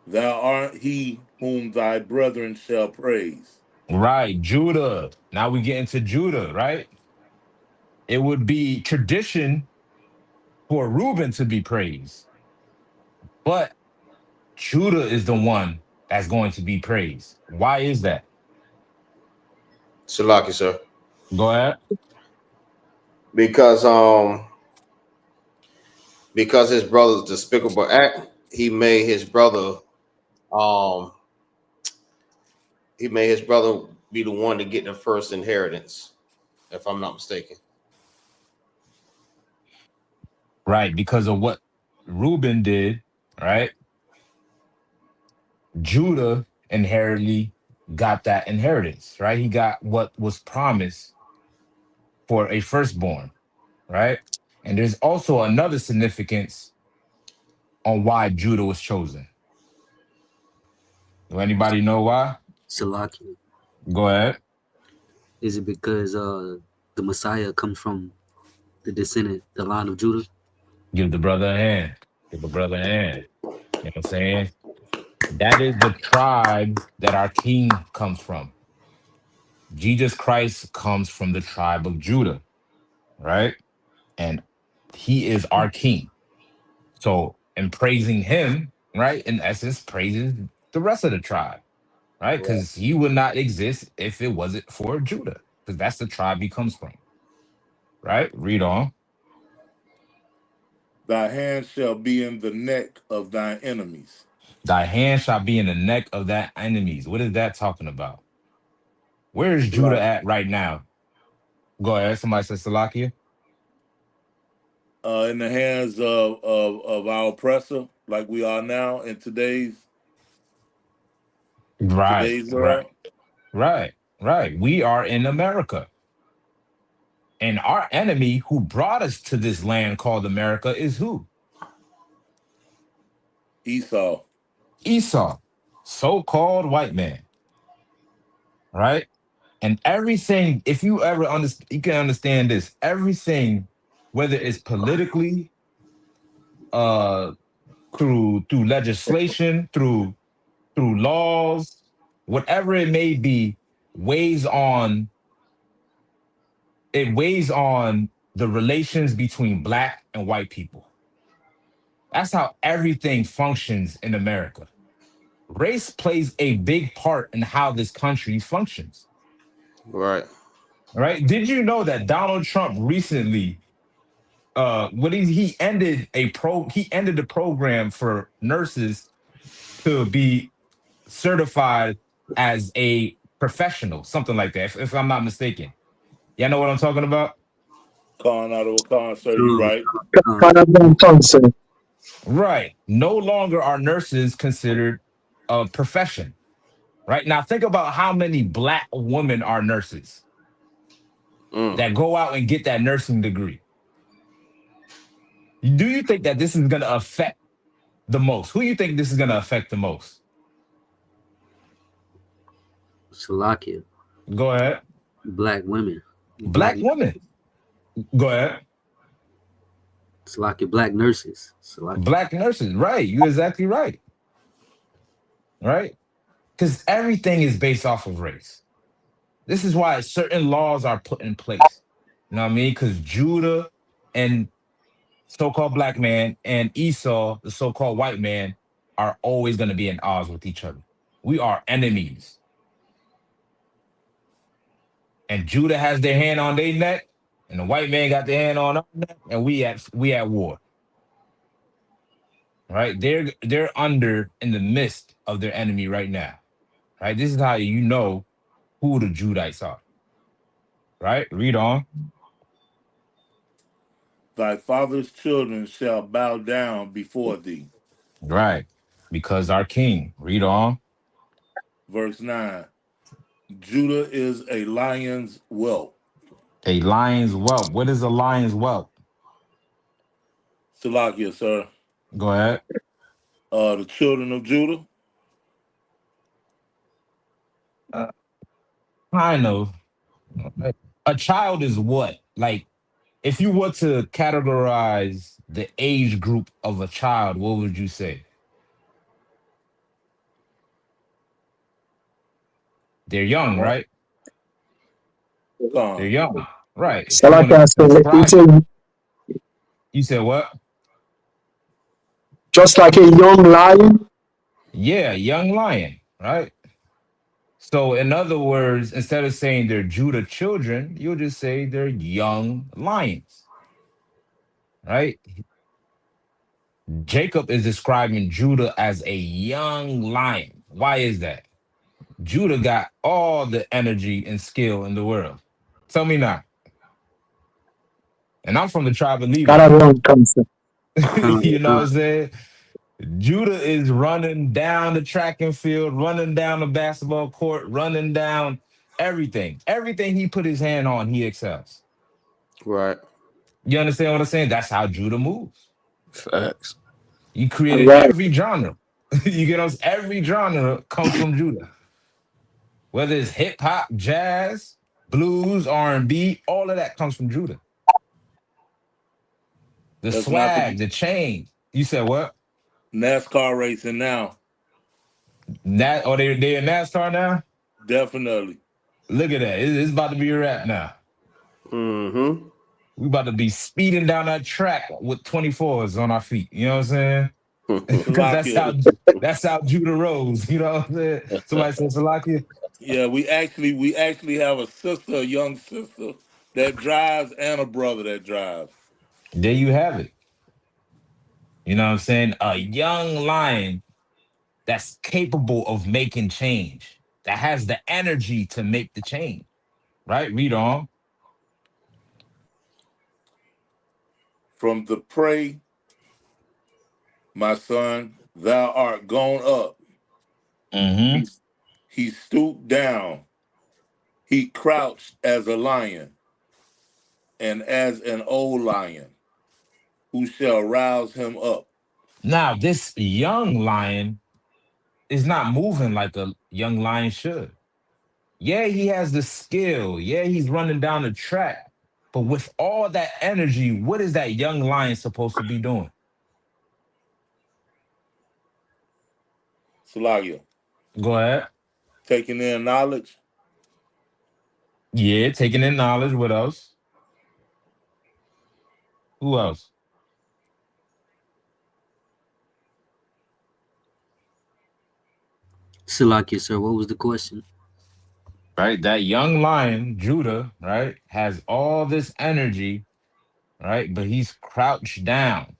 B: thou art he whom thy brethren shall praise.
C: Right, Judah. Now we get into Judah, right? It would be tradition for Reuben to be praised, but Judah is the one that's going to be praised. Why is that?
F: Salaki, sir.
C: Go ahead.
F: Because because his brother's despicable act, um he made his brother be the one to get the first inheritance, if I'm not mistaken.
C: Right, because of what Reuben did, right? Judah inherently got that inheritance, right? He got what was promised for a firstborn, right? And there's also another significance on why Judah was chosen. Do anybody know why?
G: Salakia.
C: Go ahead.
G: Is it because the Messiah comes from the descendant, the line of Judah?
C: Give the brother a hand. Give the brother a hand. You know what I'm saying? That is the tribe that our king comes from. Jesus Christ comes from the tribe of Judah, right? And he is our king. So, in praising him, right, in essence, praises the rest of the tribe, right? Because he would not exist if it wasn't for Judah, because that's the tribe he comes from, right? Read on.
B: Thy hand shall be in the neck of thine enemies.
C: Thy hand shall be in the neck of thy enemies. What is that talking about? Where is Judah
B: Like
C: at right now? Go ahead. Somebody says Salakia.
B: in the hands of our oppressor, like we are now in
C: Right,
B: today's
C: right,
B: world.
C: right. We are in America. And our enemy who brought us to this land called America is who?
B: Esau.
C: Esau, so-called white man, right? And everything, if you ever understand, you can understand this. Everything, whether it's politically, uh, through legislation, through laws, whatever it may be, weighs on it weighs on the relations between black and white people. That's how everything functions in America. Race plays a big part in how this country functions.
F: Right.
C: Right? Did you know that Donald Trump recently what he ended the program for nurses to be certified as a professional, something like that, if I'm not mistaken. Y'all know what I'm talking about?
B: Calling out of a con, sir. You right.
H: Canadian council.
C: Right. No longer are nurses considered a profession. Right. Now think about how many black women are nurses
F: Mm.
C: that go out and get that nursing degree. Do you think that this is going to affect the most? Who you think this is going to affect the most?
G: Salakia.
C: Go ahead.
G: Black women.
C: Black women. Go ahead.
G: Salakia. Black nurses. Salakia.
C: Black nurses. Right. You're exactly right. Right. Because everything is based off of race. This is why certain laws are put in place. You know what I mean? Because Judah and so-called black man and Esau, the so-called white man, are always going to be in odds with each other. We are enemies. And Judah has their hand on their neck, and the white man got their hand on our neck, and we at war. Right? They're under in the midst of their enemy right now. Right? This is how you know who the Judites are. Right? Read on.
B: Thy father's children shall bow down before thee.
C: Right. Because our king. Read on.
B: Verse 9. Judah is a lion's whelp.
C: A lion's whelp. What is a lion's whelp?
B: Salakia, sir.
C: Go ahead.
B: The children of Judah.
C: Kind of. A child is what? Like, if you were to categorize the age group of a child, what would you say? They're young, right? They're young, right? If you want
H: Salaka,
C: to
H: so it's
C: describe, you said what?
H: just like a young lion.
C: Yeah, young lion, right? So, in other words, instead of saying they're Judah children, you'll just say they're young lions, right? Jacob is describing Judah as a young lion. Why is that? Judah got all the energy and skill in the world. Tell me not. And I'm from the tribe of
H: Got
C: Levi.
H: a wrong concept.
C: You know what I'm saying? Judah is running down the track and field, running down the basketball court, running down everything. Everything he put his hand on, he excels.
F: Right.
C: You understand what I'm saying? That's how Judah moves.
F: Facts.
C: He created
H: Right.
C: every genre. You get us? Every genre comes from Judah. Whether it's hip hop, jazz, blues, R&B, all of that comes from Judah. The
B: Let's not
C: swag,
B: forget
C: the chain. You said what?
B: NASCAR racing now.
C: That or they in NASCAR now?
B: Definitely.
C: Look at that. It's about to be a wrap now.
F: Mm-hmm.
C: We about to be speeding down that track with 24s on our feet. You know what I'm saying? Because
B: Salakia.
C: that's how Judah rose. You know what I'm saying? Somebody said Salakia.
B: Yeah, we actually have a sister, a young sister that drives, and a brother that drives.
C: There you have it. You know what I'm saying? A young lion that's capable of making change, that has the energy to make the change. Right? Read on.
B: From the prey, my son, thou art gone up.
C: Mm-hmm.
B: He stooped down. He crouched as a lion, and as an old lion, who shall rouse him up?
C: Now, this young lion is not moving like a young lion should. Yeah, he has the skill. Yeah, he's running down the track. But with all that energy, what is that young lion supposed to be doing?
B: Salakia,
C: Go ahead.
B: taking in knowledge.
C: Yeah, taking in knowledge. What else? Who else?
G: Salakia, sir, what was the question?
C: Right? That young lion, Judah, right, has all this energy, right? But he's crouched down,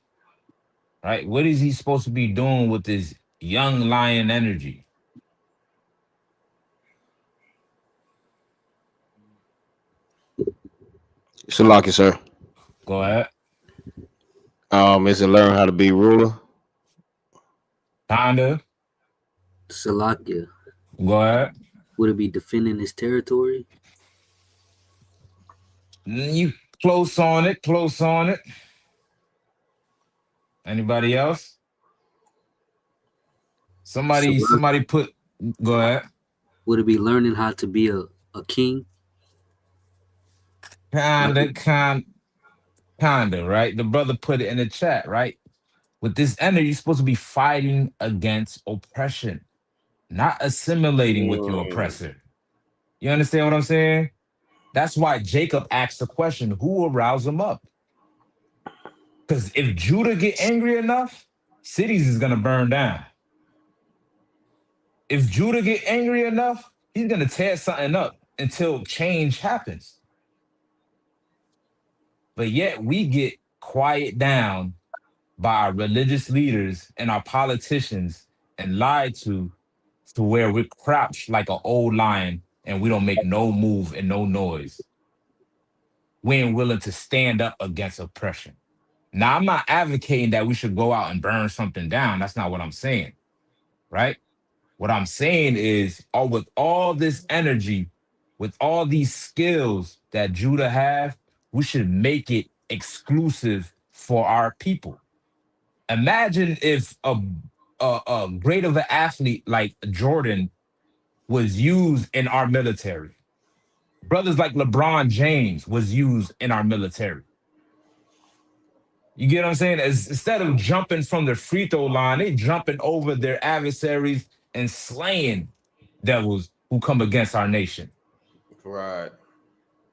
C: right? What is he supposed to be doing with this young lion energy?
F: Salaki, sir.
C: Go ahead.
F: Is it learn how to be ruler?
C: Kinda.
G: Salakia,
C: Go ahead.
G: would it be defending his territory?
C: You close on it, close on it. Anybody else? Somebody put, go ahead.
G: Would it be learning how to be a king?
C: Kinda, right? The brother put it in the chat, right? With this energy, you're supposed to be fighting against oppression, not assimilating with your oppressor. You understand what I'm saying? That's why Jacob asked the question, who will rouse him up? Because if Judah get angry enough, cities is gonna burn down. If Judah get angry enough, he's gonna tear something up until change happens. But yet we get quiet down by our religious leaders and our politicians and lied to where we're crouched like an old lion and we don't make no move and no noise. We ain't willing to stand up against oppression. Now, I'm not advocating that we should go out and burn something down. That's not what I'm saying, right? What I'm saying is, with all this energy, with all these skills that Judah have, we should make it exclusive for our people. Imagine if a great of an athlete like Jordan was used in our military. Brothers like LeBron James was used in our military. You get what I'm saying? Instead of jumping from the free throw line, they jumping over their adversaries and slaying devils who come against our nation.
F: Right.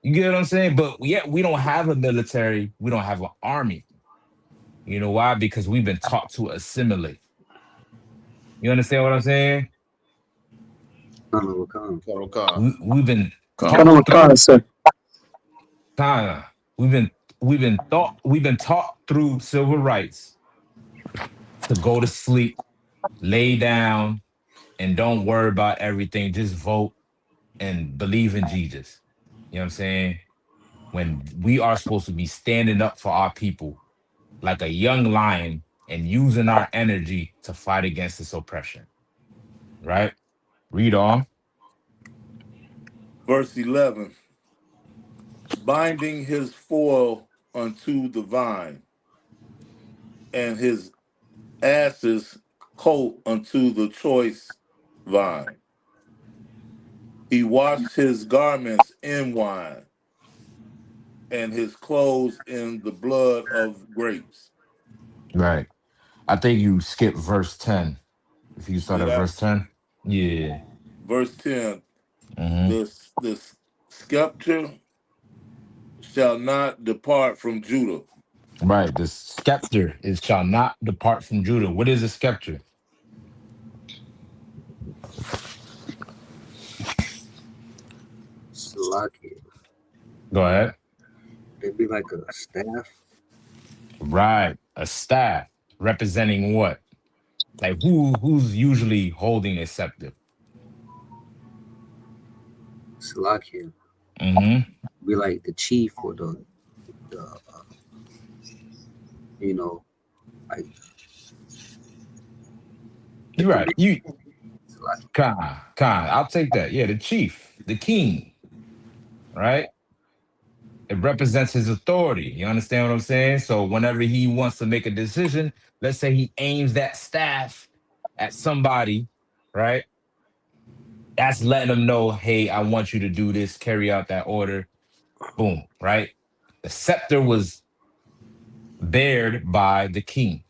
C: You get what I'm saying? But yet we don't have a military. We don't have an army. You know why? Because we've been taught to assimilate. You understand what I'm saying? We've been taught
H: sir.
C: we've been taught through civil rights to go to sleep, lay down, and don't worry about everything. Just vote and believe in Jesus. You know what I'm saying? When we are supposed to be standing up for our people like a young lion and using our energy to fight against this oppression. Right? Read on.
B: Verse 11, binding his foal unto the vine, and his ass's coat unto the choice vine. He washed his garments in wine, and his clothes in the blood of grapes.
C: Right. I think you skipped verse 10. If you start
B: Did
C: at
B: I?
C: verse 10. Yeah.
B: Verse 10,
C: Hmm.
B: the scepter shall not depart from Judah.
C: Right. The scepter is shall not depart from Judah. What is a scepter?
G: Salakia.
C: Go ahead.
G: It'd be like a staff.
C: Right. A staff representing what? Like who's usually holding a scepter?
G: Salakia.
C: Hmm.
G: Be like the chief or the you know, like the
C: You're right.
G: commander.
C: You
G: Salakia.
C: Khan. I'll take that. Yeah, the chief, the king, right? It represents his authority. You understand what I'm saying? So whenever he wants to make a decision, let's say he aims that staff at somebody, right? That's letting them know, hey, I want you to do this, carry out that order. Boom, right? The scepter was bared by the king.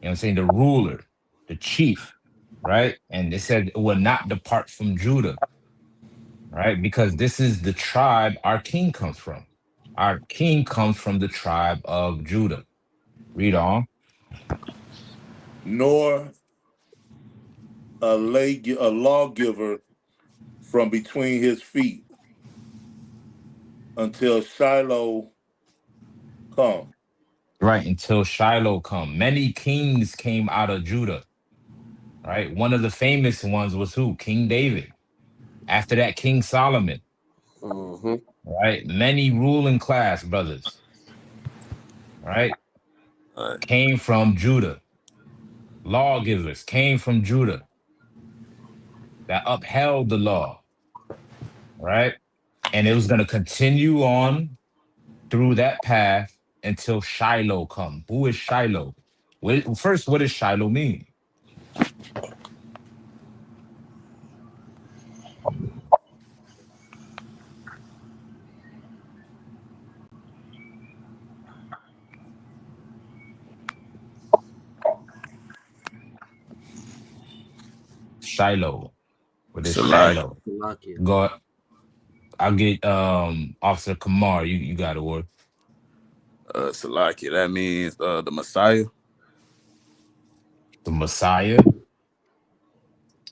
C: You know what I'm saying? The ruler, the chief, right? And it said it will not depart from Judah, right? Because this is the tribe our king comes from. Our king comes from the tribe of Judah. Read on.
B: Nor a lawgiver from between his feet until Shiloh come.
C: Right, until Shiloh come. Many kings came out of Judah, right? One of the famous ones was who? King David. After that, King Solomon,
F: Mm-hmm.
C: right? Many ruling class brothers, right?
I: All right.
C: Came from Judah. Lawgivers came from Judah that upheld the law, right? And it was going to continue on through that path until Shiloh come. Who is Shiloh? First, what does Shiloh mean? Shiloh. What is
I: Salaki.
C: Shiloh?
G: Salakia.
C: Go. I'll get Officer Kamar. You got to work.
I: Salaki. That means the Messiah.
C: The Messiah.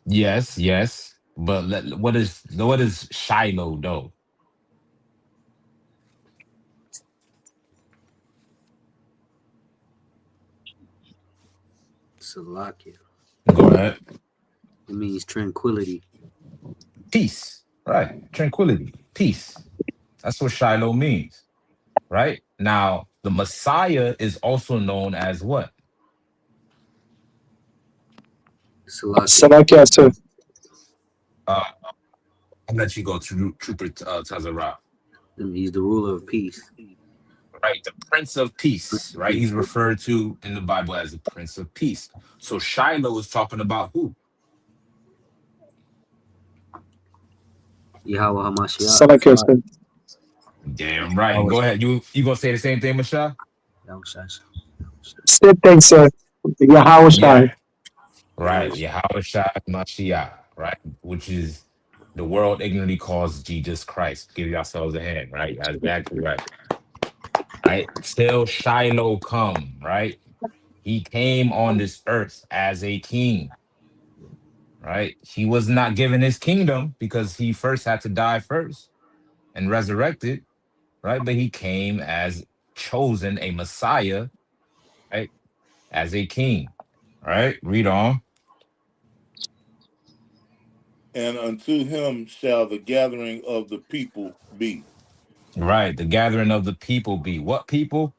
C: Yes, yes. But what is Shiloh though?
G: Salakia.
C: Go ahead.
G: It means tranquility.
C: Peace. Right. Tranquility. Peace. That's what Shiloh means. Right? Now, the Messiah is also known as what?
G: Salakia.
H: Salakia, sir.
C: Uh, I'll let you go to Trooper Tazarah.
G: He's the ruler of peace.
C: Right? The Prince of Peace. Right? He's referred to in the Bible as the Prince of Peace. So Shiloh is talking about who?
G: Yahweh Hamashiach.
H: Salakia, sir.
C: Damn right. Go ahead. You gonna say the same thing, Masha?
H: Same thing, sir. Yahweh
C: Yeah.
H: Shai.
C: Right. Yahweh Shai Mashiach, right? Which is the world ignorantly calls Jesus Christ. Give yourselves a hand, right? That's exactly right. Right? Till Shiloh come, right? He came on this earth as a king, right? He was not given his kingdom because he first had to die first and resurrected, right? But he came as chosen a Messiah, right? As a king. All right, read on.
B: And unto him shall the gathering of the people be.
C: Right, the gathering of the people be what people?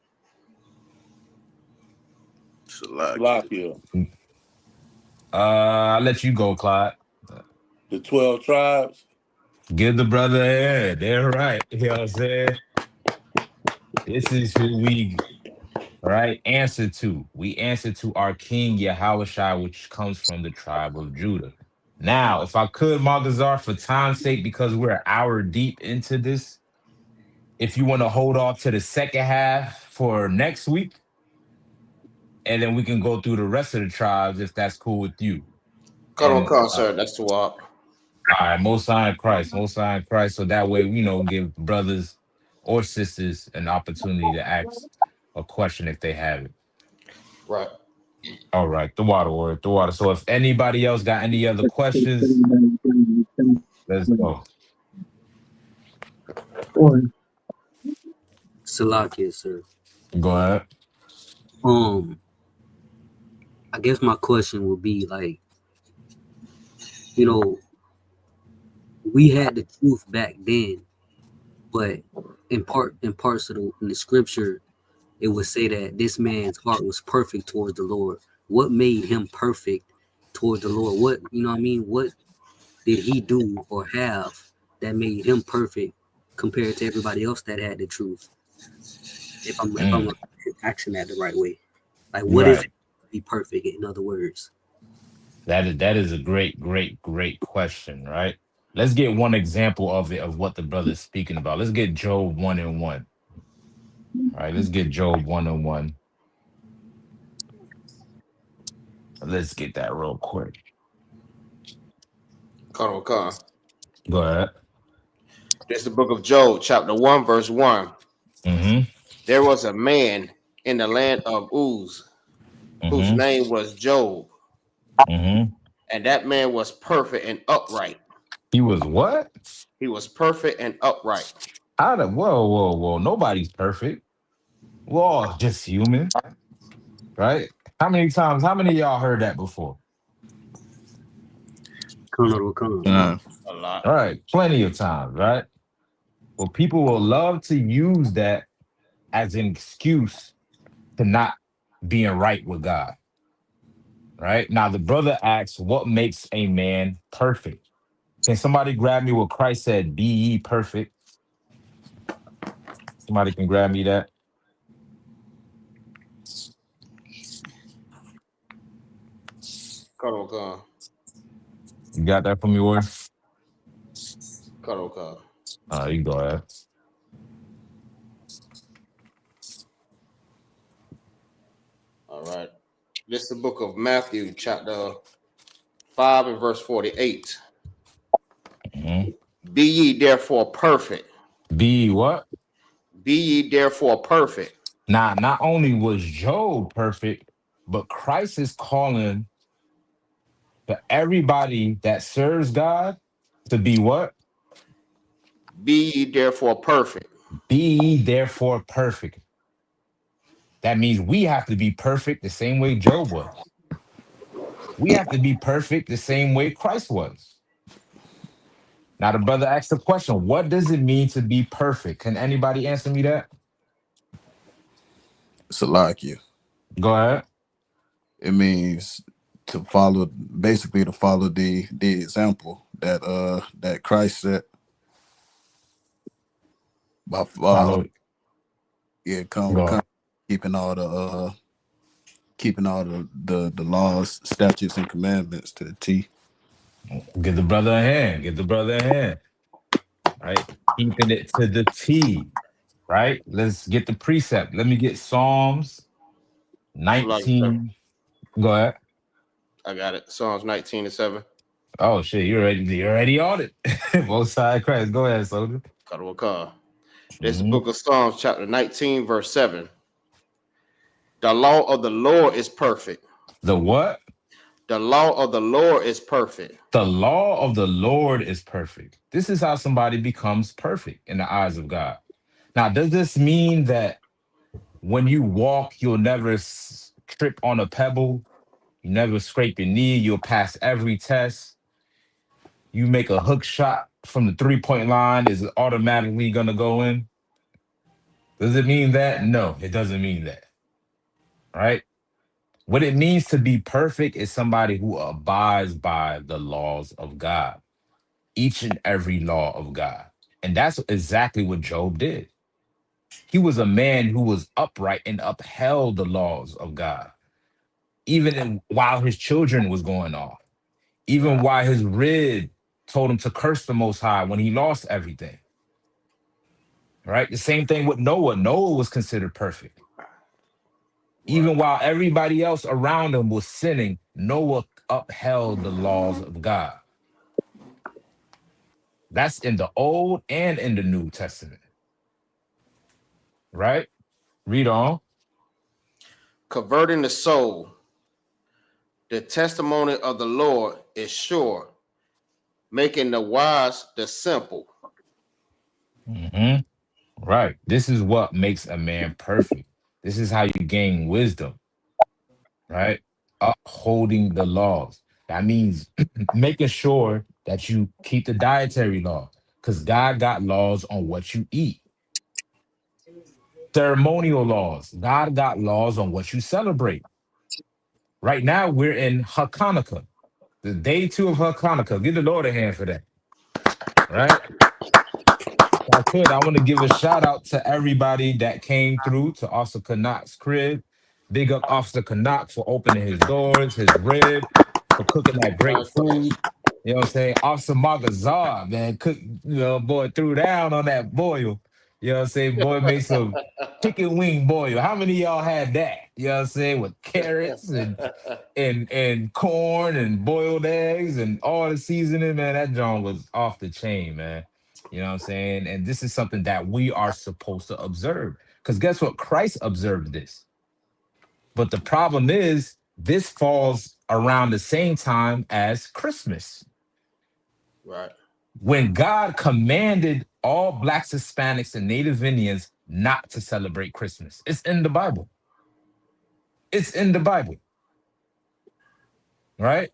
I: Salakia.
B: Salakia,
C: I'll let you go, Clyde.
B: the 12 tribes.
C: Give the brother a hand. They're right. You know what I'm saying? This is who we answer to. We answer to our King Yahushua, which comes from the tribe of Judah. Now, if I could, Malgazar, for time's sake, because we're an hour deep into this, if you want to hold off to the second half for next week, and then we can go through the rest of the tribes if that's cool with you.
F: Cut on,
C: And
F: cut, sir. That's too hard.
C: all right, Most High in Christ, Most High in Christ. So that way, give brothers or sisters an opportunity to ask a question if they have it.
F: Right.
C: All right, the water word, the water. So if anybody else got any other questions, let's go.
G: Salakia, sir.
C: Go ahead.
G: I guess my question would be like, you know, we had the truth back then, but in parts of the scripture, it would say that this man's heart was perfect towards the Lord. What made him perfect toward the Lord? What, you know what I mean? What did he do or have that made him perfect compared to everybody else that had the truth? If I'm asking that the right way. Like, what is it to be perfect, in other words?
C: That is a great question, right? Let's get one example of it, of what the brother is speaking about. Let's get Job 1:1. All right, let's get Job 1:1. Let's get that real quick.
F: Cut on, cut.
C: Go ahead.
F: This is the book of Job, chapter 1, verse 1.
C: Mm-hmm.
F: There was a man in the land of Uz, whose name was Job.
C: Mm-hmm.
F: And that man was perfect and upright.
C: He was what?
F: He was perfect and upright.
C: Whoa. Nobody's perfect. We're all just human, right? How many of y'all heard that before?
F: A lot.
C: All right, plenty of times, right? Well, people will love to use that as an excuse to not being right with God. Right? Now, the brother asks, what makes a man perfect? Can somebody grab me what Christ said, be ye perfect? Somebody can grab me that.
F: Cut on, cut.
C: You got that from me, boy?
F: Cut on, cut.
C: You can go ahead.
F: All right. This is the book of Matthew, chapter 5 and verse 48.
C: Mm-hmm.
F: Be ye therefore perfect.
C: Be what?
F: Be ye therefore perfect.
C: Now, not only was Job perfect, but Christ is calling for everybody that serves God to be what?
F: Be ye therefore perfect.
C: Be ye therefore perfect. That means we have to be perfect the same way Job was. We have to be perfect the same way Christ was. Now, the brother asked the question, what does it mean to be perfect? Can anybody answer me that?
I: Salakia.
C: Go ahead.
I: It means to follow the example that Christ set by
C: Follow.
I: keeping all the laws, statutes, and commandments to the T.
C: Give the brother a hand. Give the brother a hand. Right? Keeping it to the T. Right? Let's get the precept. Let me get Psalms 19. Go ahead.
F: I got it. Psalms 19:7.
C: Oh shit, you're already on it. Both sides Christ. Go ahead, soldier.
F: This is the book of Psalms, chapter 19, verse 7. The law of the Lord is perfect.
C: The what?
F: The law of the Lord is perfect.
C: The law of the Lord is perfect. This is how somebody becomes perfect in the eyes of God. Now, does this mean that when you walk, you'll never trip on a pebble You never scrape your knee. You'll pass every test. You make a hook shot from the 3-point line, is it automatically gonna go in? Does it mean that? No, it doesn't mean that. Right? What it means to be perfect is somebody who abides by the laws of God, each and every law of God. And that's exactly what Job did. He was a man who was upright and upheld the laws of God, even while his children was going off, even while his rib told him to curse the Most High when he lost everything. Right? The same thing with Noah. Noah was considered perfect. Even while everybody else around him was sinning, Noah upheld the laws of God. That's in the Old and in the New Testament. Right? Read on.
F: Converting the soul. The testimony of the Lord is sure, making the wise the simple.
C: Mhm. Right. This is what makes a man perfect. This is how you gain wisdom. Right? Upholding the laws. That means making sure that you keep the dietary law, because God got laws on what you eat. Ceremonial laws. God got laws on what you celebrate. Right now, we're in Hanukkah, the day 2 of Hanukkah. Give the Lord a hand for that. Right? I want to give a shout out to everybody that came through to Officer Kanak's crib. Big up Officer Kanak for opening his doors, his rib, for cooking that great food. You know what I'm saying? Officer Magazar, man, boy, threw down on that boil. You know what I'm saying? Boy made some chicken wing boil. How many of y'all had that? You know what I'm saying? With carrots and corn and boiled eggs and all the seasoning, man. That John was off the chain, man. You know what I'm saying? And this is something that we are supposed to observe. Because guess what? Christ observed this. But the problem is, this falls around the same time as Christmas,
F: Right.
C: when God commanded all Blacks, Hispanics, and Native Indians not to celebrate Christmas. It's in the Bible. It's in the Bible. Right?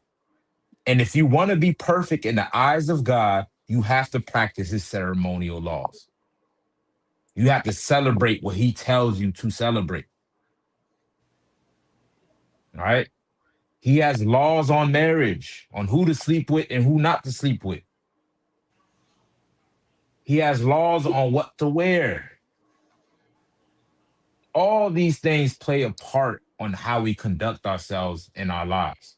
C: And if you want to be perfect in the eyes of God, you have to practice his ceremonial laws. You have to celebrate what he tells you to celebrate. All right? He has laws on marriage, on who to sleep with and who not to sleep with. He has laws on what to wear. All these things play a part on how we conduct ourselves in our lives.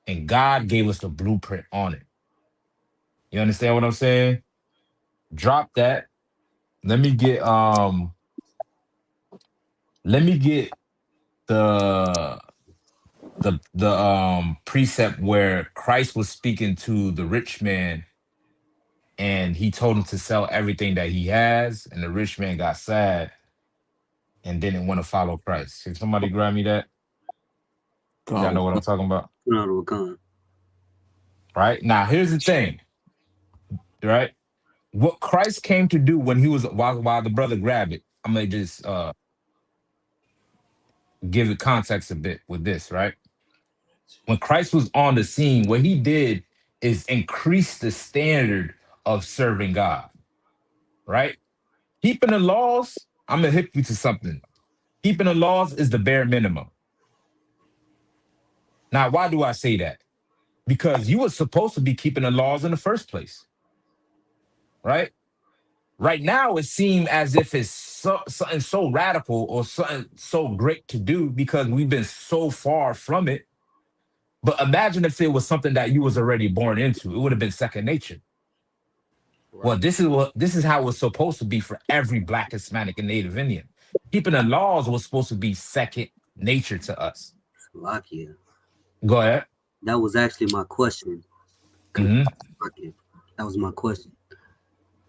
C: And God gave us the blueprint on it. You understand what I'm saying? Drop that. Let me get the precept where Christ was speaking to the rich man, and he told him to sell everything that he has, and the rich man got sad and didn't want to follow Christ. Can somebody grab me that? Y'all know what I'm talking about? Right? Now, here's the thing. Right? What Christ came to do when he was, while the brother grabbed it, I'm going to just give it context a bit with this, right? When Christ was on the scene, what he did is increase the standard of serving God, right? Keeping the laws, I'm going to hit you to something. Keeping the laws is the bare minimum. Now, why do I say that? Because you were supposed to be keeping the laws in the first place, right? Right now, it seems as if it's something so radical or something so great to do because we've been so far from it. But imagine if it was something that you was already born into. It would have been second nature. Right. Well, this is how it was supposed to be for every Black, Hispanic, and Native Indian. Keeping the laws was supposed to be second nature to us.
G: Lakia.
C: Go ahead.
G: That was actually my question.
C: Mm-hmm.
G: That was my question.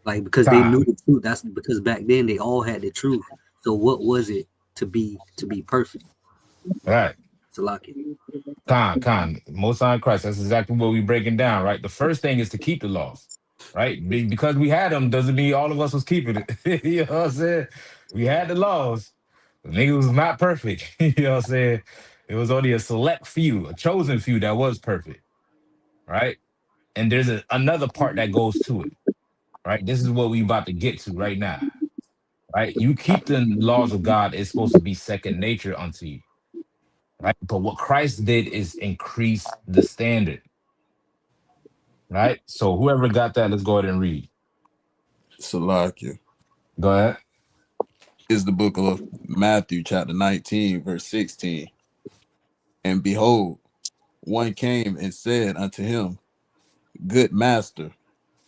G: Like, because they knew the truth. That's because back then they all had the truth. So what was it to be perfect?
C: Right.
G: Salakia.
C: Khan. Most High Christ. That's exactly what we're breaking down, right? The first thing is to keep the laws, right? Because we had them doesn't mean all of us was keeping it. You know what I'm saying? We had the laws. The nigga was not perfect. You know what I'm saying? It was only a select few, a chosen few that was perfect, right? And there's another part that goes to it, right? This is what we about to get to right now, right? You keep the laws of God, it's supposed to be second nature unto you, right? But what Christ did is increase the standard, right? So whoever got that, let's go ahead and read.
I: Salakia
C: Go ahead.
I: is the book of Matthew, chapter 19, verse 16. And behold, one came and said unto him, Good master,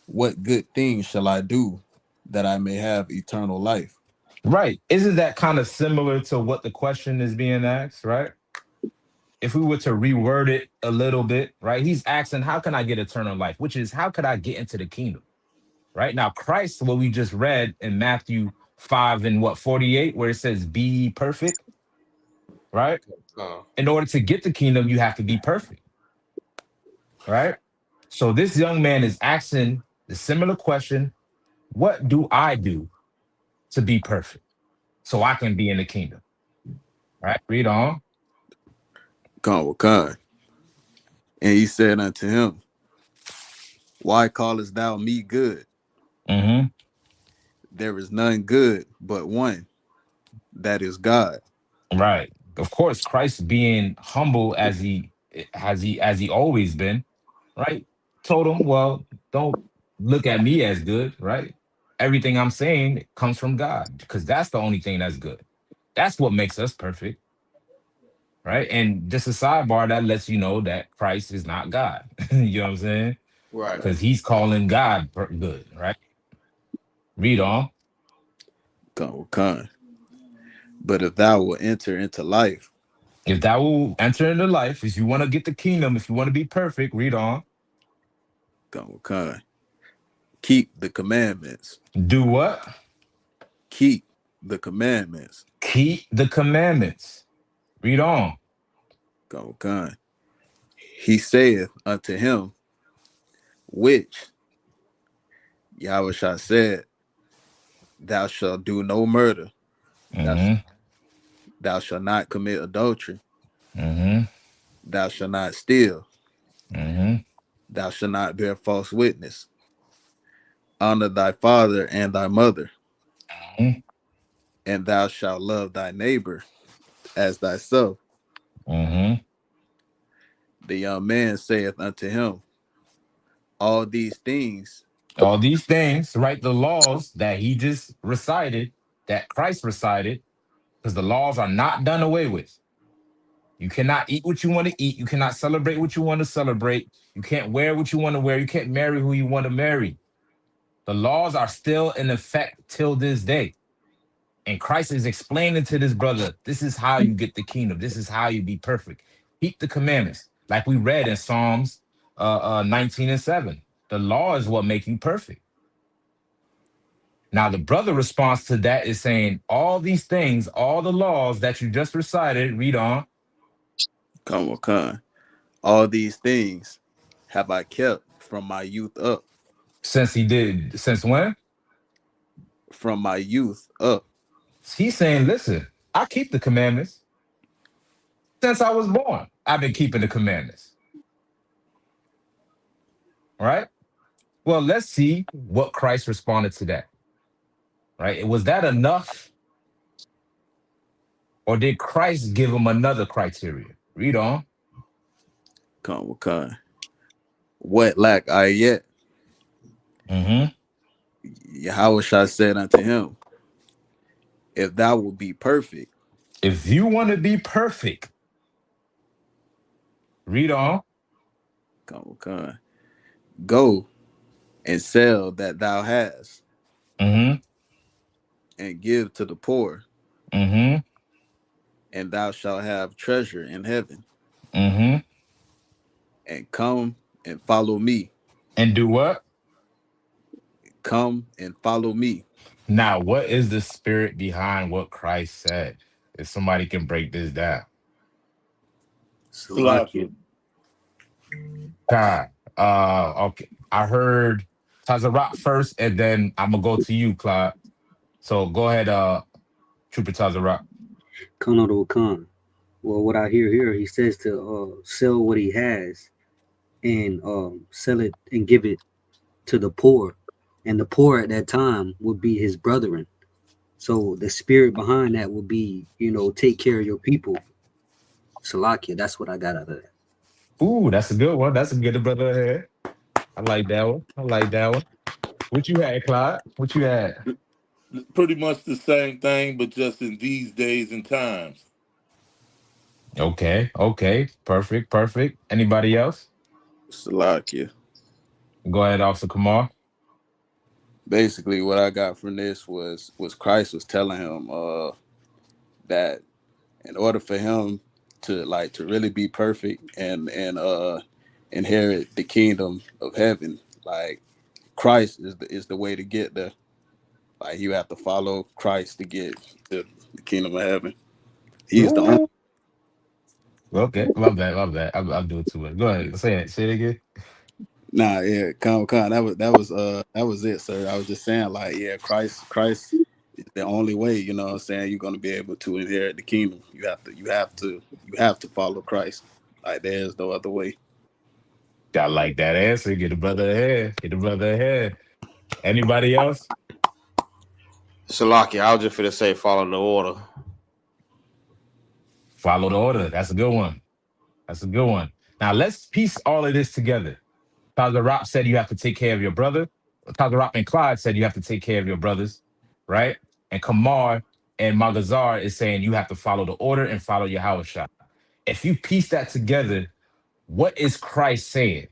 I: what good thing shall I do that I may have eternal life?
C: Right. Isn't that kind of similar to what the question is being asked, right? If we were to reword it a little bit, right? He's asking, how can I get eternal life? Which is, how could I get into the kingdom? Right now, Christ, what we just read in Matthew 5 and 48, where it says, be ye perfect, right? In order to get the kingdom, you have to be perfect, right? So this young man is asking the similar question, what do I do to be perfect so I can be in the kingdom? Right? Read on.
I: Con. And he said unto him, Why callest thou me good?
C: Mm-hmm.
I: There is none good but one, that is God.
C: Right. Of course, Christ being humble as he always been, right? Told him, well, don't look at me as good, right? Everything I'm saying comes from God because that's the only thing that's good. That's what makes us perfect, right? And just a sidebar that lets you know that Christ is not God. You know what I'm saying?
F: Right.
C: Because he's calling God good, right? Read on.
I: Con. But if thou will enter into life,
C: If thou will enter into life, if you want to get the kingdom, if you want to be perfect, read on.
I: Con. Keep the commandments.
C: Do what?
I: Keep the commandments.
C: Keep the commandments. Read on.
I: Con. He saith unto him, which Yahushua said, Thou shalt do no murder.
C: Mm-hmm.
I: Thou shalt not commit adultery.
C: Mm-hmm.
I: Thou shalt not steal.
C: Mm-hmm.
I: Thou shalt not bear false witness. Honor thy father and thy mother.
C: Mm-hmm.
I: And thou shalt love thy neighbor as thyself.
C: Mm-hmm.
I: The young man saith unto him, All these things,
C: right? The laws that he just recited, that Christ recited, because the laws are not done away with. You cannot eat what you want to eat. You cannot celebrate what you want to celebrate. You can't wear what you want to wear. You can't marry who you want to marry. The laws are still in effect till this day. And Christ is explaining to this brother, this is how you get the kingdom. This is how you be perfect. Keep the commandments. Like we read in Psalms 19 and 7. The law is what make you perfect. Now, the brother response to that is saying, all these things, all the laws that you just recited, read on.
I: Con. All these things have I kept from my youth up.
C: Since when?
I: From my youth up.
C: He's saying, listen, I keep the commandments. Since I was born, I've been keeping the commandments. Right? Well, let's see what Christ responded to that. Right? Was that enough? Or did Christ give him another criteria? Read on.
I: Con. What lack I yet?
C: Mm-hmm.
I: Yahushua said unto him, If thou wilt be perfect.
C: If you want to be perfect, read on.
I: Con. Go and sell that thou hast.
C: Mm-hmm.
I: And give to the poor.
C: Mm-hmm.
I: And thou shalt have treasure in heaven.
C: Mm-hmm.
I: And come and follow me.
C: And do what?
I: Come and follow me.
C: Now, what is the spirit behind what Christ said? If somebody can break this down.
B: Salakia.
C: God. Okay. I heard Tazarat first, and then I'm gonna go to you, Clyde. So go ahead, Trooper Tazarat.
G: Khan. Well, what I hear here, he says to sell what he has and sell it and give it to the poor, and the poor at that time would be his brethren. So the spirit behind that would be, take care of your people. Salakia, that's what I got out of that.
C: Ooh, that's a good one. That's a good brother ahead. I like that one. I like that one. What you had, Clyde? What you had?
B: Pretty much the same thing, but just in these days and times.
C: Okay, okay. Perfect, perfect. Anybody else?
I: Salakia.
C: Go ahead, Officer Kamar.
I: Basically, what I got from this was Christ was telling him that in order for him to really be perfect and inherit the kingdom of heaven, like Christ is the way to get there. Like you have to follow Christ to get to the kingdom of heaven. He is the only.
C: Ooh. Okay, love that, love that. I'll do it too much. Go ahead, say it again.
I: Nah, yeah, come. That was it, sir. I was just saying, like, yeah, Christ is the only way. You know what I'm saying? You're gonna be able to inherit the kingdom. You have to follow Christ. Like there's no other way.
C: I like that answer. Get the brother ahead. Get the brother ahead. Anybody else?
F: Salakia, I was just finna say follow the order.
C: Follow the order. That's a good one. That's a good one. Now let's piece all of this together. Father Rock said you have to take care of your brother. Father Rock and Clyde said you have to take care of your brothers, right? And Kamar and Magazar is saying you have to follow the order and follow your house shot. If you piece that together, what is Christ saying?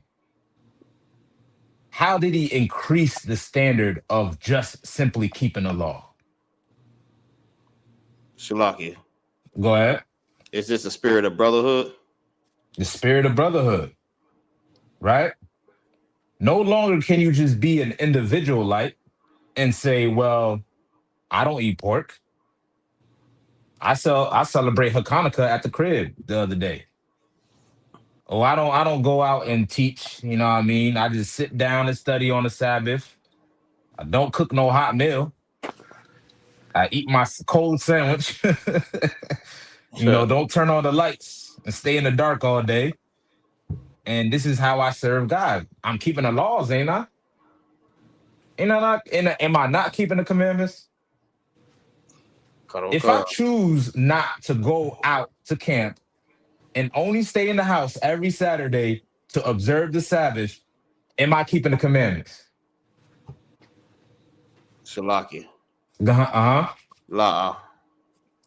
C: How did he increase the standard of just simply keeping the law?
F: Salakia,
C: Go ahead.
F: is this the spirit of brotherhood?
C: The spirit of brotherhood, right? No longer can you just be an individual like and say, well, I don't eat pork. I celebrate Hanukkah at the crib the other day. Oh, I don't go out and teach, you know what I mean? I just sit down and study on the Sabbath. I don't cook no hot meal. I eat my cold sandwich. Don't turn on the lights and stay in the dark all day. And this is how I serve God. I'm keeping the laws, ain't I? Am I not keeping the commandments? If I choose not to go out to camp and only stay in the house every Saturday to observe the Sabbath, am I keeping the commandments?
F: Salakia.
C: Uh-huh.
F: La.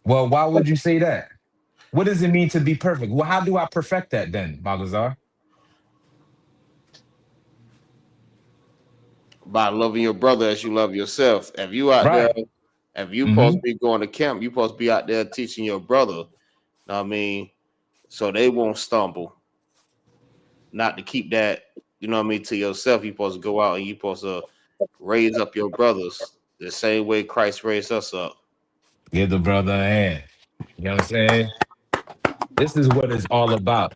C: Well, why would you say that? What does it mean to be perfect? Well, how do I perfect that then, Balazar?
F: By loving your brother as you love yourself. If you out
C: Right.
F: there, if you supposed to be going to camp, you supposed to be out there teaching your brother. Know what I mean, so they won't stumble. Not to keep that, you know what I mean, to yourself. You supposed to go out and you supposed to raise up your brothers the same way Christ raised us up.
C: Give the brother a hand. You know what I'm saying? This is what it's all about,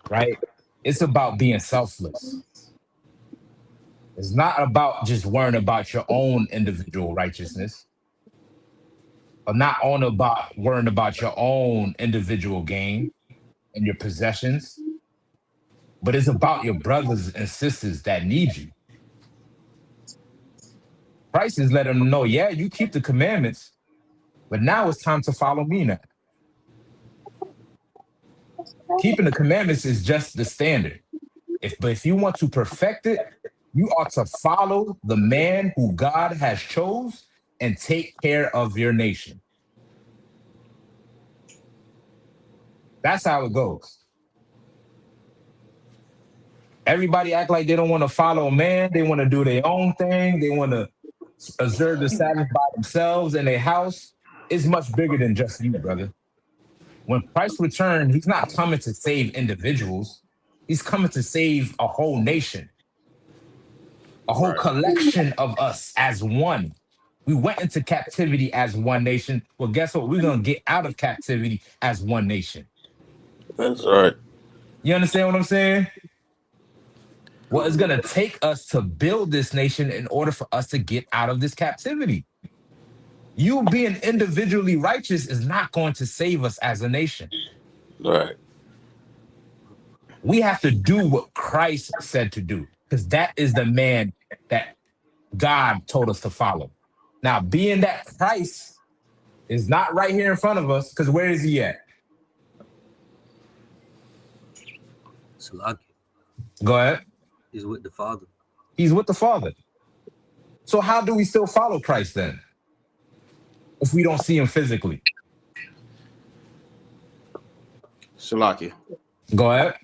C: right? It's about being selfless. It's not about just worrying about your own individual righteousness, or not only about worrying about your own individual gain and your possessions, but it's about your brothers and sisters that need you. Christ is letting them know, yeah, you keep the commandments, but now it's time to follow me now. Keeping the commandments is just the standard. But if you want to perfect it, you ought to follow the man who God has chose and take care of your nation. That's how it goes. Everybody act like they don't want to follow a man. They want to do their own thing. They want to observe the Sabbath by themselves in their house. It's much bigger than just you, brother. When Christ returned, he's not coming to save individuals. He's coming to save a whole nation, a whole collection of us as one. We went into captivity as one nation. Well, guess what? We're going to get out of captivity as one nation.
I: That's right.
C: You understand what I'm saying? Well, it's going to take us to build this nation in order for us to get out of this captivity. You being individually righteous is not going to save us as a nation.
I: Right.
C: We have to do what Christ said to do because that is the man that God told us to follow. Now, being that Christ is not right here in front of us, because where is he at?
G: Salaki
C: Go ahead.
G: is with the Father.
C: He's with the Father. So how do we still follow Christ then? If we don't see him physically?
F: Shalaki,
C: Go ahead.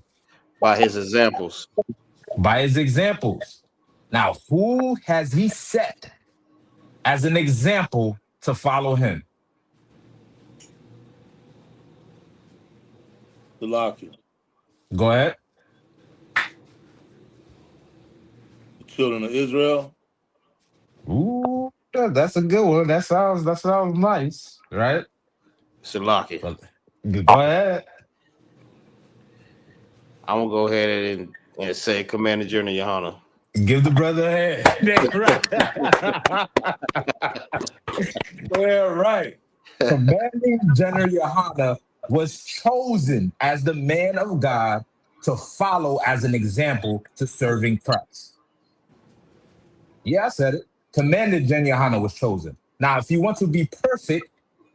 F: by his examples.
C: By his examples. Now, who has he set as an example to follow him?
B: Salaki.
C: Go ahead.
B: The children of Israel.
C: Ooh, that's a good one. That sounds nice, right?
F: Shalaki.
C: Go ahead.
F: I'm gonna go ahead and say Commander General Yohana.
C: Give the brother a hand. Yeah, right. Commanding General Yohana was chosen as the man of God to follow as an example to serving Christ. Yeah, I said it. Commanding General Yohana was chosen. Now, if you want to be perfect,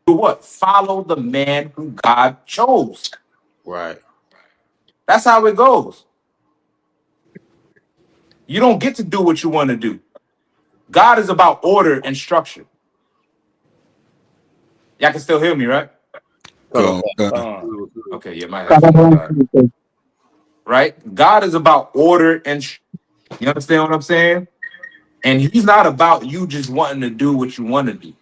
C: do what? Follow the man who God chose.
F: Right.
C: That's how it goes. You don't get to do what you want to do. God is about order and structure. Y'all can still hear me, right?
I: Go on.
C: Okay, yeah, my headphones died. Right? God is about order and you understand what I'm saying? And he's not about you just wanting to do what you want to do.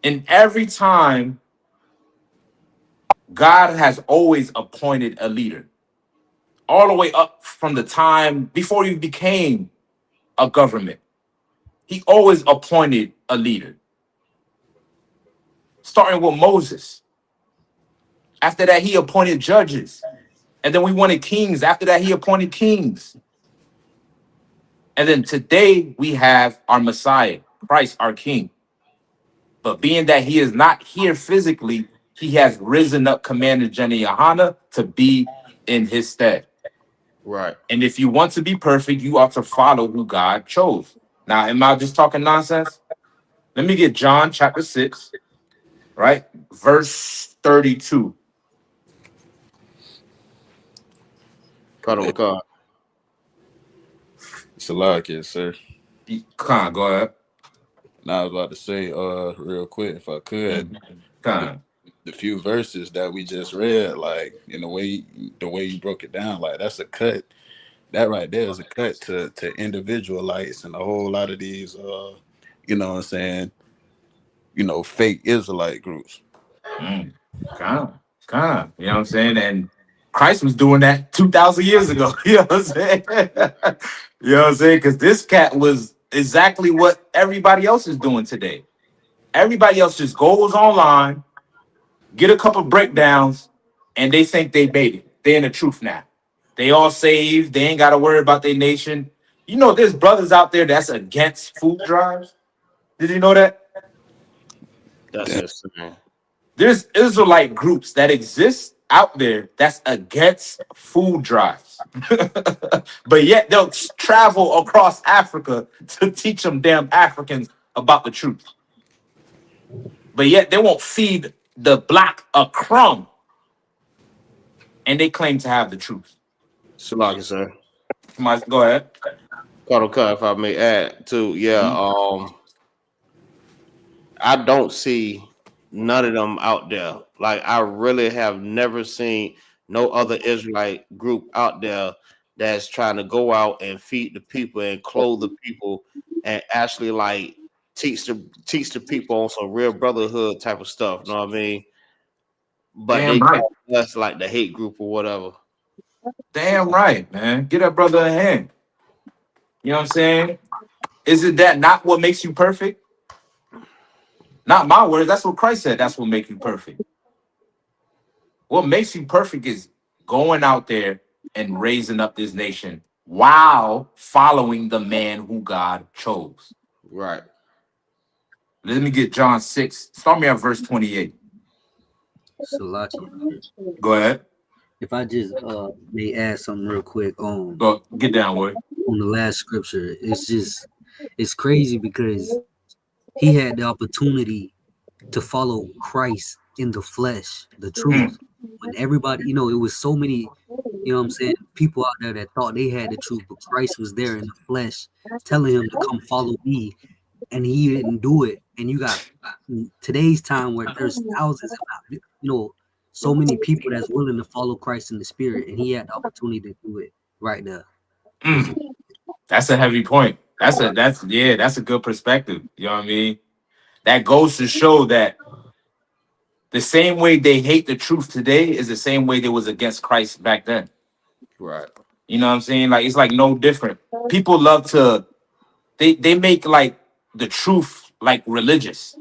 C: And every time, God has always appointed a leader. All the way up from the time before you became a government. He always appointed a leader. Starting with Moses. After that, he appointed judges. And then we wanted kings. After that, he appointed kings. And then today, we have our Messiah, Christ, our King. But being that he is not here physically, he has risen up Commander General Yohana to be in his stead.
F: Right.
C: And if you want to be perfect, you ought to follow who God chose. Now, am I just talking nonsense? Let me get John chapter 6, right? Verse 32.
F: God.
I: Salaki, sir.
C: Con, go ahead.
I: Now I was about to say, real quick, if I could, the few verses that we just read, like in the way you broke it down, like that's a cut. That right there is a cut to individualites and a whole lot of these, you know what I'm saying, fake Israelite groups.
C: Kind of. You know what I'm saying? And Christ was doing that 2,000 years ago. You know what I'm saying? You know what I'm saying? Because this cat was exactly what everybody else is doing today. Everybody else just goes online, get a couple breakdowns, and they think they made it. They're in the truth now. They all saved. They ain't got to worry about their nation. You know, there's brothers out there that's against food drives. Did you know that?
F: That's insane.
C: There's Israelite groups that exist out there that's against food drives. But yet they'll travel across Africa to teach them damn Africans about the truth. But yet they won't feed the black a crumb. And they claim to have the truth.
F: Shalaki, sir.
C: Go ahead.
F: God, if I may add too, I don't see none of them out there. Like I really have never seen no other Israelite group out there that's trying to go out and feed the people and clothe the people and actually like teach the people on some real brotherhood type of stuff. You know what I mean? But
C: Damn
F: they
C: right.
F: call us like the hate group or whatever.
C: Damn right, man. Get that brother a hand. You know what I'm saying? Isn't that not what makes you perfect? Not my words. That's what Christ said. That's what makes you perfect. What makes you perfect is going out there and raising up this nation while following the man who God chose.
F: Right.
C: Let me get John 6. Start me at verse 28.
G: Salaki.
C: Go ahead.
G: If I just may add something real quick
C: Go get down, boy.
G: on the last scripture, it's crazy because he had the opportunity to follow Christ in the flesh, the truth. When everybody, it was so many, what I'm saying, people out there that thought they had the truth, but Christ was there in the flesh telling him to come follow me, and he didn't do it. And you got today's time where there's thousands, so many people that's willing to follow Christ in the spirit, and he had the opportunity to do it right there.
C: That's a heavy point. That's a good perspective. You know what I mean? That goes to show that the same way they hate the truth today is the same way they was against Christ back then.
F: Right.
C: You know what I'm saying? Like, it's like no different. People love to they make like the truth like religious.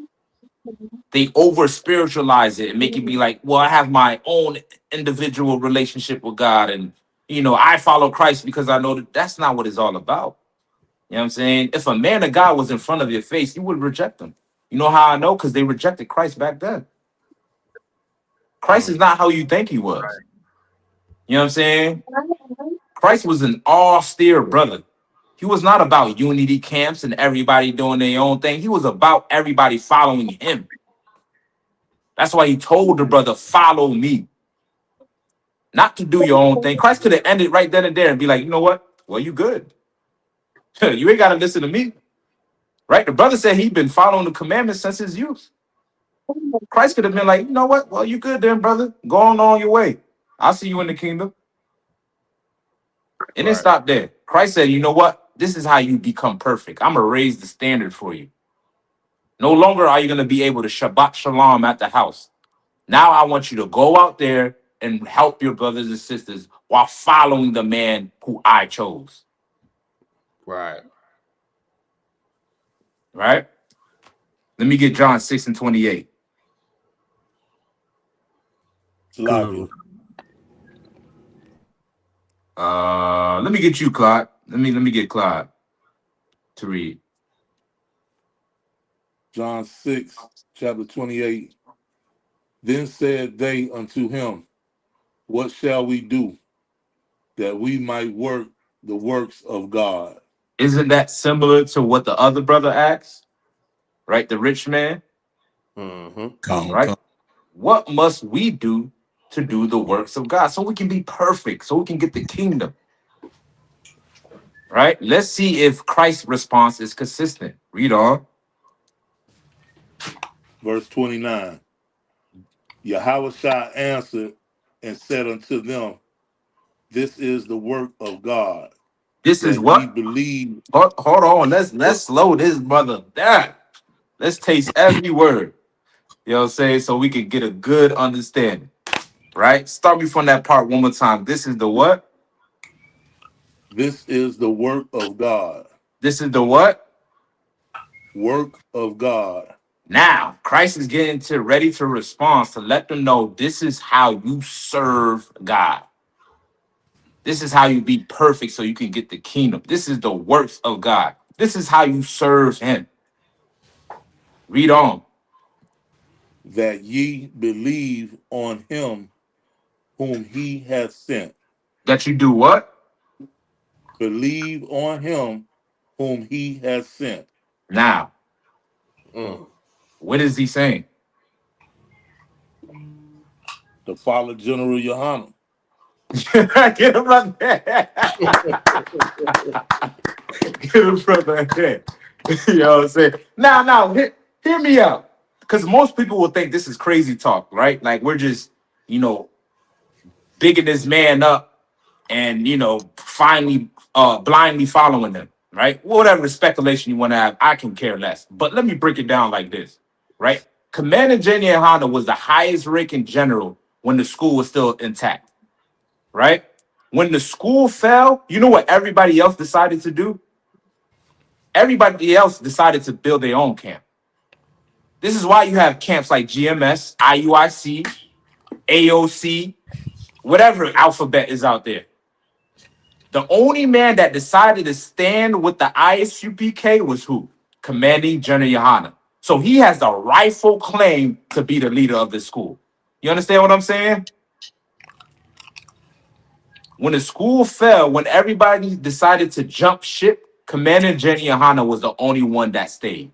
C: They over spiritualize it and make it be like, well, I have my own individual relationship with God, and I follow Christ because I know that that's not what it's all about. You know what I'm saying? If a man of God was in front of your face, you would reject him. You know how I know? Because they rejected Christ back then. Christ is not how you think he was. You know what I'm saying? Christ was an austere brother. He was not about unity camps and everybody doing their own thing. He was about everybody following him. That's why he told the brother, follow me. Not to do your own thing. Christ could have ended right then and there and be like, you know what? Well, you good. You ain't got to listen to me. Right? The brother said he'd been following the commandments since his youth. Christ could have been like, you know what? Well, you good then, brother. Go on your way. I'll see you in the kingdom. And then stop there. Christ said, you know what? This is how you become perfect. I'm going to raise the standard for you. No longer are you going to be able to Shabbat Shalom at the house. Now I want you to go out there and help your brothers and sisters while following the man who I chose.
F: Right.
C: Right? Let me get John 6:28.
B: Salakia.
C: Let me get you, Clyde. Let me get Clyde to read.
B: John 6, chapter 28. Then said they unto him, what shall we do that we might work the works of God?
C: Isn't that similar to what the other brother asked? Right? The rich man.
F: Mm-hmm.
C: Right? What must we do to do the works of God so we can be perfect, so we can get the kingdom? Right? Let's see if Christ's response is consistent. Read on.
B: Verse 29. Yahushua answered and said unto them, this is the work of God.
C: This is
B: that
C: what?
B: ye believe.
C: Hold on. Let's slow this brother down. Let's taste every word. You know what I'm saying? So we can get a good understanding. Right? Start me from that part one more time. This is the what?
B: This is the work of God.
C: This is the what?
B: Work of God.
C: Now, Christ is getting ready to respond to let them know this is how you serve God. This is how you be perfect so you can get the kingdom. This is the works of God. This is how you serve him. Read on.
B: That ye believe on him whom he hath sent.
C: That you do what?
B: Believe on him whom he hath sent.
C: Now, what is he saying?
B: To follow General Yohanan.
C: Get him right there. Get him from there. You know what I'm saying? Now, hear me out. Because most people will think this is crazy talk, right? Like we're just, bigging this man up and, finally blindly following him, right? Whatever speculation you want to have, I can care less. But let me break it down like this, right? Commander General Yohanan was the highest ranking general when the school was still intact, right? When the school fell, you know what everybody else decided to do? Everybody else decided to build their own camp. This is why you have camps like GMS, IUIC, AOC, whatever alphabet is out there. The only man that decided to stand with the ISUPK was who? Commanding General Yohanan. So he has the rightful claim to be the leader of the school. You understand what I'm saying? When the school fell, when everybody decided to jump ship, Commander Jenny was the only one that stayed.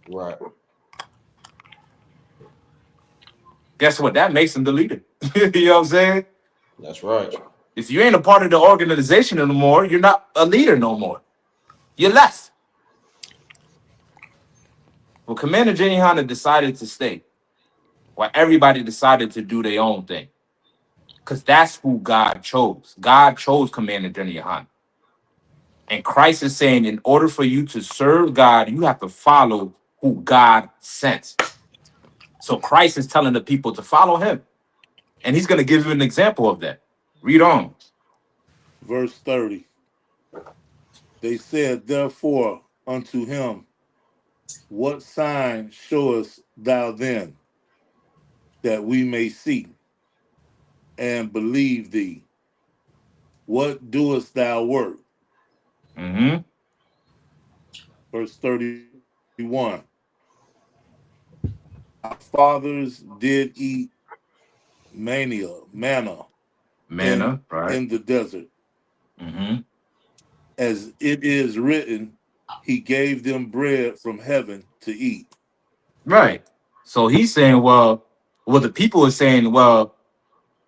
F: Right.
C: Guess what? That makes him the leader. You know what I'm saying?
F: That's right.
C: If you ain't a part of the organization anymore, you're not a leader no more. You're less. Well, Commander Jenny decided to stay, while everybody decided to do their own thing. Because that's who God chose. God chose Commander Jenny. And Christ is saying, in order for you to serve God, you have to follow who God sent. So Christ is telling the people to follow him. And he's going to give you an example of that. Read on.
B: Verse 30. They said, therefore, unto him, what sign showest thou then, that we may see and believe thee? What doest thou work?
C: Mm-hmm.
B: Verse 31. Our fathers did eat manna
C: Manna, right?
B: in the desert.
C: Mm-hmm.
B: As it is written, he gave them bread from heaven to eat.
C: Right. So he's saying, well, the people are saying, well,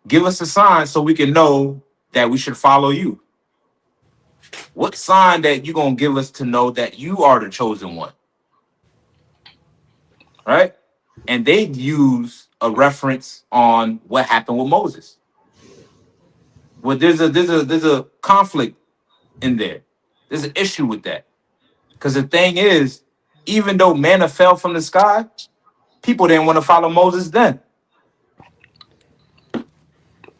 C: give us a sign so we can know that we should follow you. What sign that you going to give us to know that you are the chosen one? Right? And they use a reference on what happened with Moses. Well, there's a conflict in there. There's an issue with that. Because the thing is, even though manna fell from the sky, people didn't want to follow Moses then.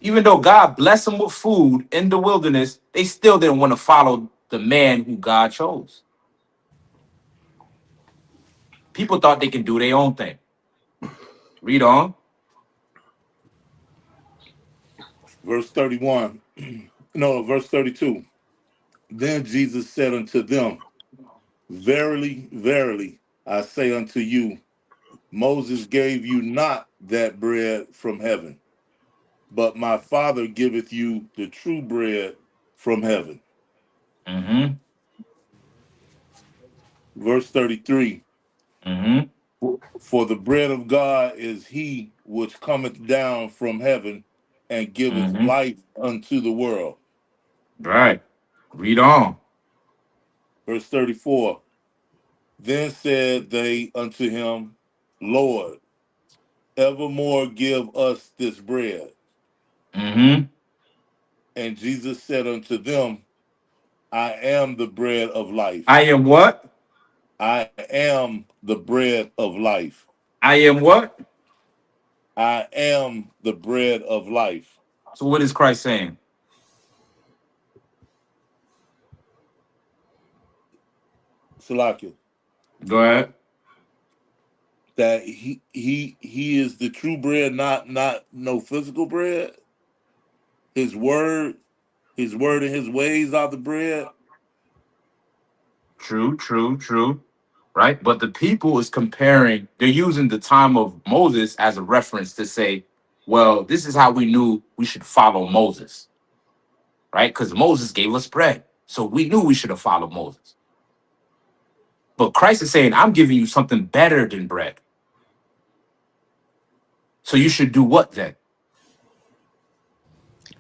C: Even though God blessed them with food in the wilderness, they still didn't want to follow the man who God chose. People thought they could do their own thing. Read on.
B: Verse 31. No, verse 32. Then Jesus said unto them, verily, verily, I say unto you, Moses gave you not that bread from heaven, but my Father giveth you the true bread from heaven.
C: Mm-hmm.
B: Verse 33.
C: Mm-hmm.
B: For the bread of God is he which cometh down from heaven and giveth
C: Mm-hmm.
B: life unto the world.
C: Right. Read on.
B: Verse 34. Then said they unto him, Lord, evermore give us this bread.
C: Mm-hmm.
B: And Jesus said unto them, I am the bread of life.
C: I am what?
B: I am the bread of life.
C: I am what?
B: I am the bread of life.
C: So what is Christ saying?
B: Salakia.
C: Go ahead.
B: That he is the true bread, not no physical bread. His word and his ways are the bread.
C: True. Right? But the people is comparing, they're using the time of Moses as a reference to say, well, this is how we knew we should follow Moses. Right? Because Moses gave us bread. So we knew we should have followed Moses. But Christ is saying, I'm giving you something better than bread. So you should do what then?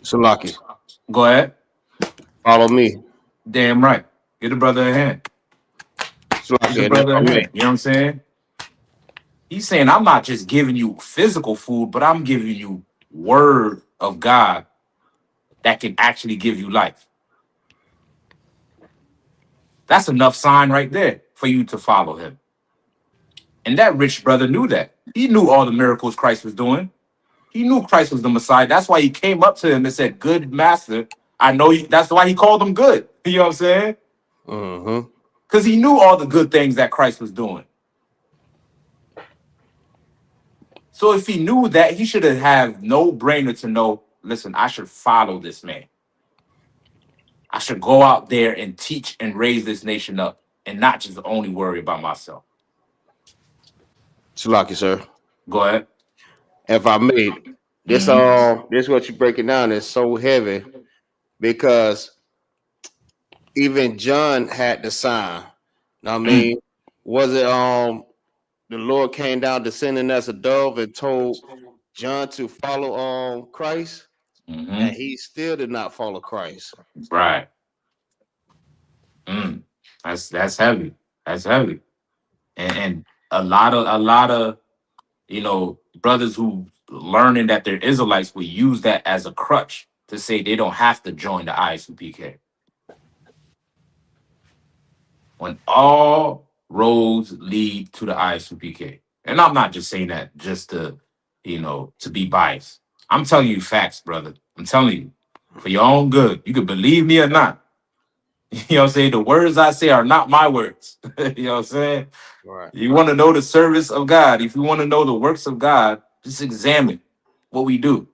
F: Salaki,
C: Go ahead.
F: follow me.
C: Damn right. Get the brother a hand. Get the
F: Salaki, and
C: brother a
F: that's
C: hand. You know what I'm saying? He's saying, I'm not just giving you physical food, but I'm giving you word of God that can actually give you life. That's enough sign right there for you to follow him. And that rich brother knew that. He knew all the miracles Christ was doing. He knew Christ was the Messiah. That's why he came up to him and said, good master, I know you. That's why he called him good. You know what I'm saying?
F: Mm-hmm.
C: Because he knew all the good things that Christ was doing. So if he knew that, he should have no brainer to know, listen, I should follow this man. I should go out there and teach and raise this nation up and not just only worry about myself.
F: Salaki, sir.
C: Go ahead.
F: if I may, this this what you breaking down is so heavy because even John had the sign. Know what I mean, was it the Lord came down descending as a dove and told John to follow Christ, and he still did not follow Christ.
C: Right. That's heavy. That's heavy. And a lot of brothers who learning that they're Israelites will use that as a crutch to say they don't have to join the ISUPK. When all roads lead to the ISUPK. And I'm not just saying that just to be biased. I'm telling you facts, brother. I'm telling you for your own good. You can believe me or not. You know what I'm saying? The words I say are not my words. You know what I'm saying?
F: Right.
C: You want to know the service of God. If you want to know the works of God, just examine what we do.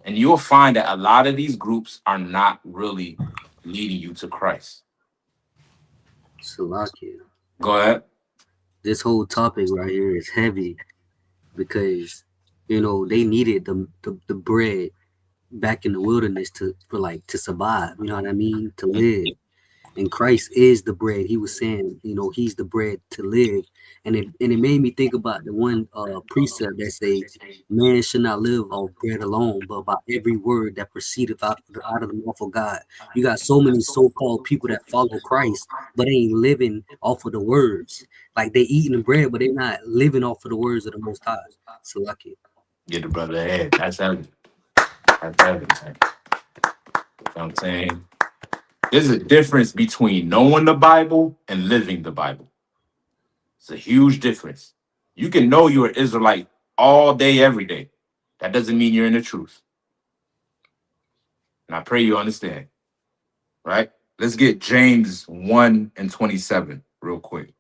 C: And you'll find that a lot of these groups are not really leading you to Christ.
G: Salakia.
C: Go ahead.
G: This whole topic right here is heavy because they needed the bread back in the wilderness to survive. You know what I mean? To live. And Christ is the bread. He was saying, he's the bread to live. And it made me think about the one precept that say, man should not live off bread alone, but by every word that proceedeth out of the mouth of God. You got so many so-called people that follow Christ, but they ain't living off of the words. Like they eating the bread, but they're not living off of the words of the Most High. So lucky.
C: Get the brother ahead. That's heavy. That's heavy, man. You know what I'm saying? There's a difference between knowing the Bible and living the Bible. It's a huge difference. You can know you're an Israelite all day, every day. That doesn't mean you're in the truth. And I pray you understand. Right? Let's get James 1:27 real quick.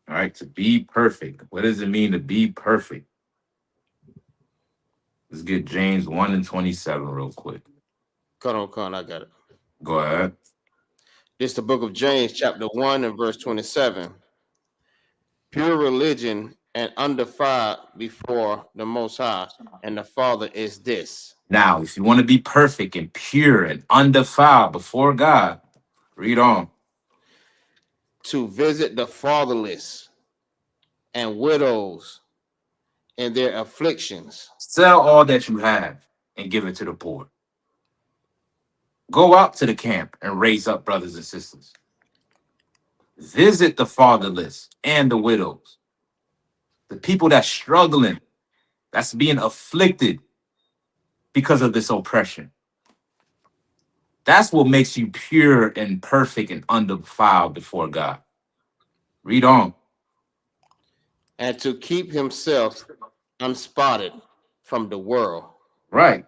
C: All right, to be perfect. What does it mean to be perfect? Let's get James 1:27 real quick.
F: Cut on, I got it.
C: Go ahead.
F: This is the book of James, chapter 1 and verse 27. Pure religion and undefiled before the Most High and the Father is this.
C: Now, if you want to be perfect and pure and undefiled before God, read on.
F: To visit the fatherless and widows in their afflictions.
C: Sell all that you have and give it to the poor. Go out to the camp and raise up brothers and sisters. Visit the fatherless and the widows. The people that's struggling, that's being afflicted because of this oppression. That's what makes you pure and perfect and undefiled before God. Read on.
F: And to keep himself unspotted from the world.
C: Right.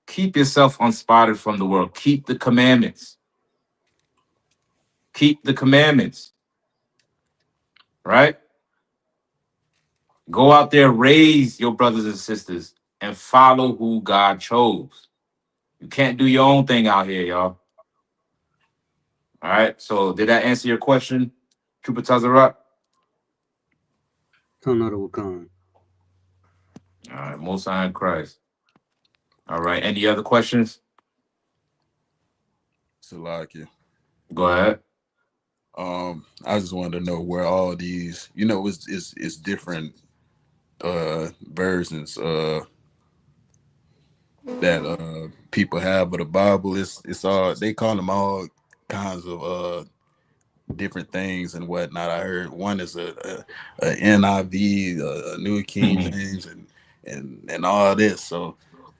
C: Keep yourself unspotted from the world. Keep the commandments. Keep the commandments. Right? Go out there, raise your brothers and sisters, and follow who God chose. You can't do your own thing out here, y'all. All right. So did that answer your question, Trooper Tazarat?
G: All
C: right. Most High in Christ. All right. Any other questions?
I: Salakia.
C: Go ahead.
I: I just wanted to know where all these, it's different versions that people have, but the Bible it's all, they call them all kinds of different things and whatnot. I heard one is a NIV, a New King James, and all this. So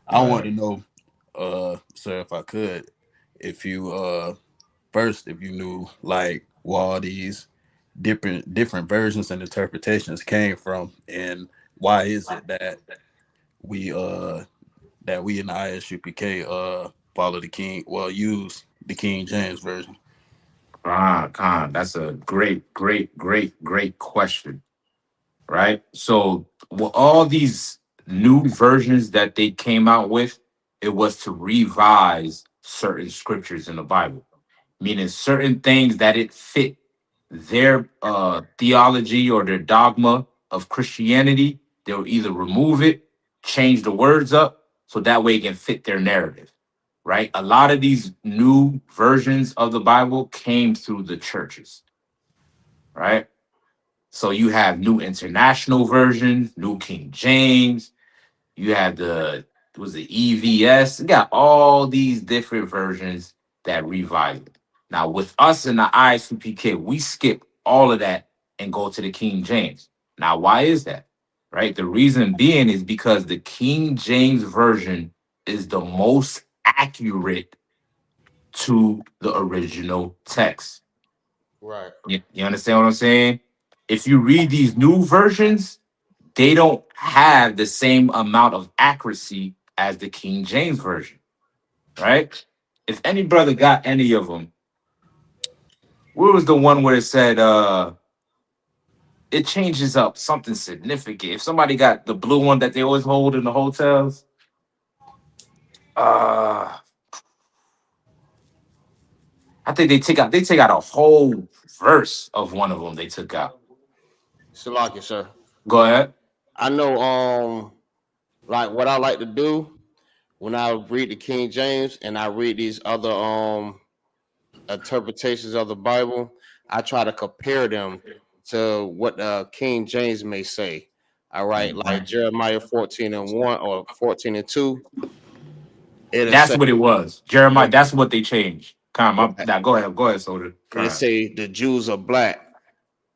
I: I want to know, sir, if I could, if you first, if you knew like where all these different versions and interpretations came from, and why is it that we in the ISUPK follow the King, use the King James version?
C: Khan, that's a great question. Right? So all these new versions that they came out with it was to revise certain scriptures in the Bible, meaning certain things that it fit their theology or their dogma of Christianity. They'll either remove it, change the words up, so that way it can fit their narrative, right? A lot of these new versions of the Bible came through the churches, right? So you have New International Version, New King James, you have the EVS. You got all these different versions that revise it. Now, with us in the ISUPK, we skip all of that and go to the King James. Now, why is that? Right? The reason being is because the King James Version is the most accurate to the original text.
F: Right.
C: You understand what I'm saying? If you read these new versions, they don't have the same amount of accuracy as the King James Version, right? If any brother got any of them, where was the one where it said it changes up something significant? If somebody got the blue one that they always hold in the hotels, I think they take out a whole verse of one of them they took out.
F: Salaki, sir.
C: Go ahead.
F: I know, like what I like to do when I read the King James and I read these other interpretations of the Bible, I try to compare them to what King James may say. All right, like Jeremiah 14:1 or 14:2.
C: That's what it was. Jeremiah, that's what they changed. Now go ahead, Soda.
F: It say the Jews are black.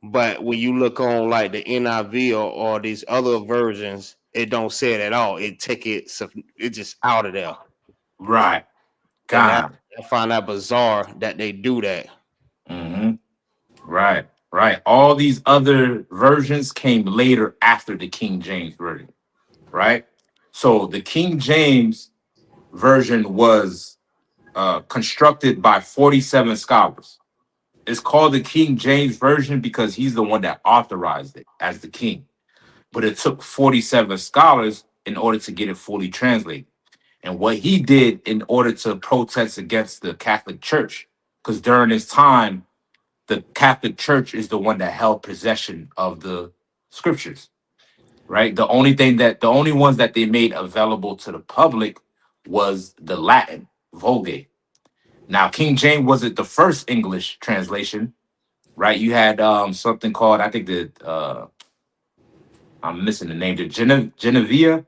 F: But when you look on like the NIV or these other versions, it don't say it at all. It take it just out of there.
C: Right.
F: I find that bizarre that they do that.
C: Mm-hmm. Right. All these other versions came later after the King James Version, right? So the King James Version was constructed by 47 scholars. It's called the King James Version because he's the one that authorized it as the king. But it took 47 scholars in order to get it fully translated. And what he did in order to protest against the Catholic Church, because during this time, the Catholic Church is the one that held possession of the scriptures, right? The only ones that they made available to the public was the Latin Vulgate. Now, King James wasn't the first English translation, right? You had something called, I think I'm missing the name, the Genevieve,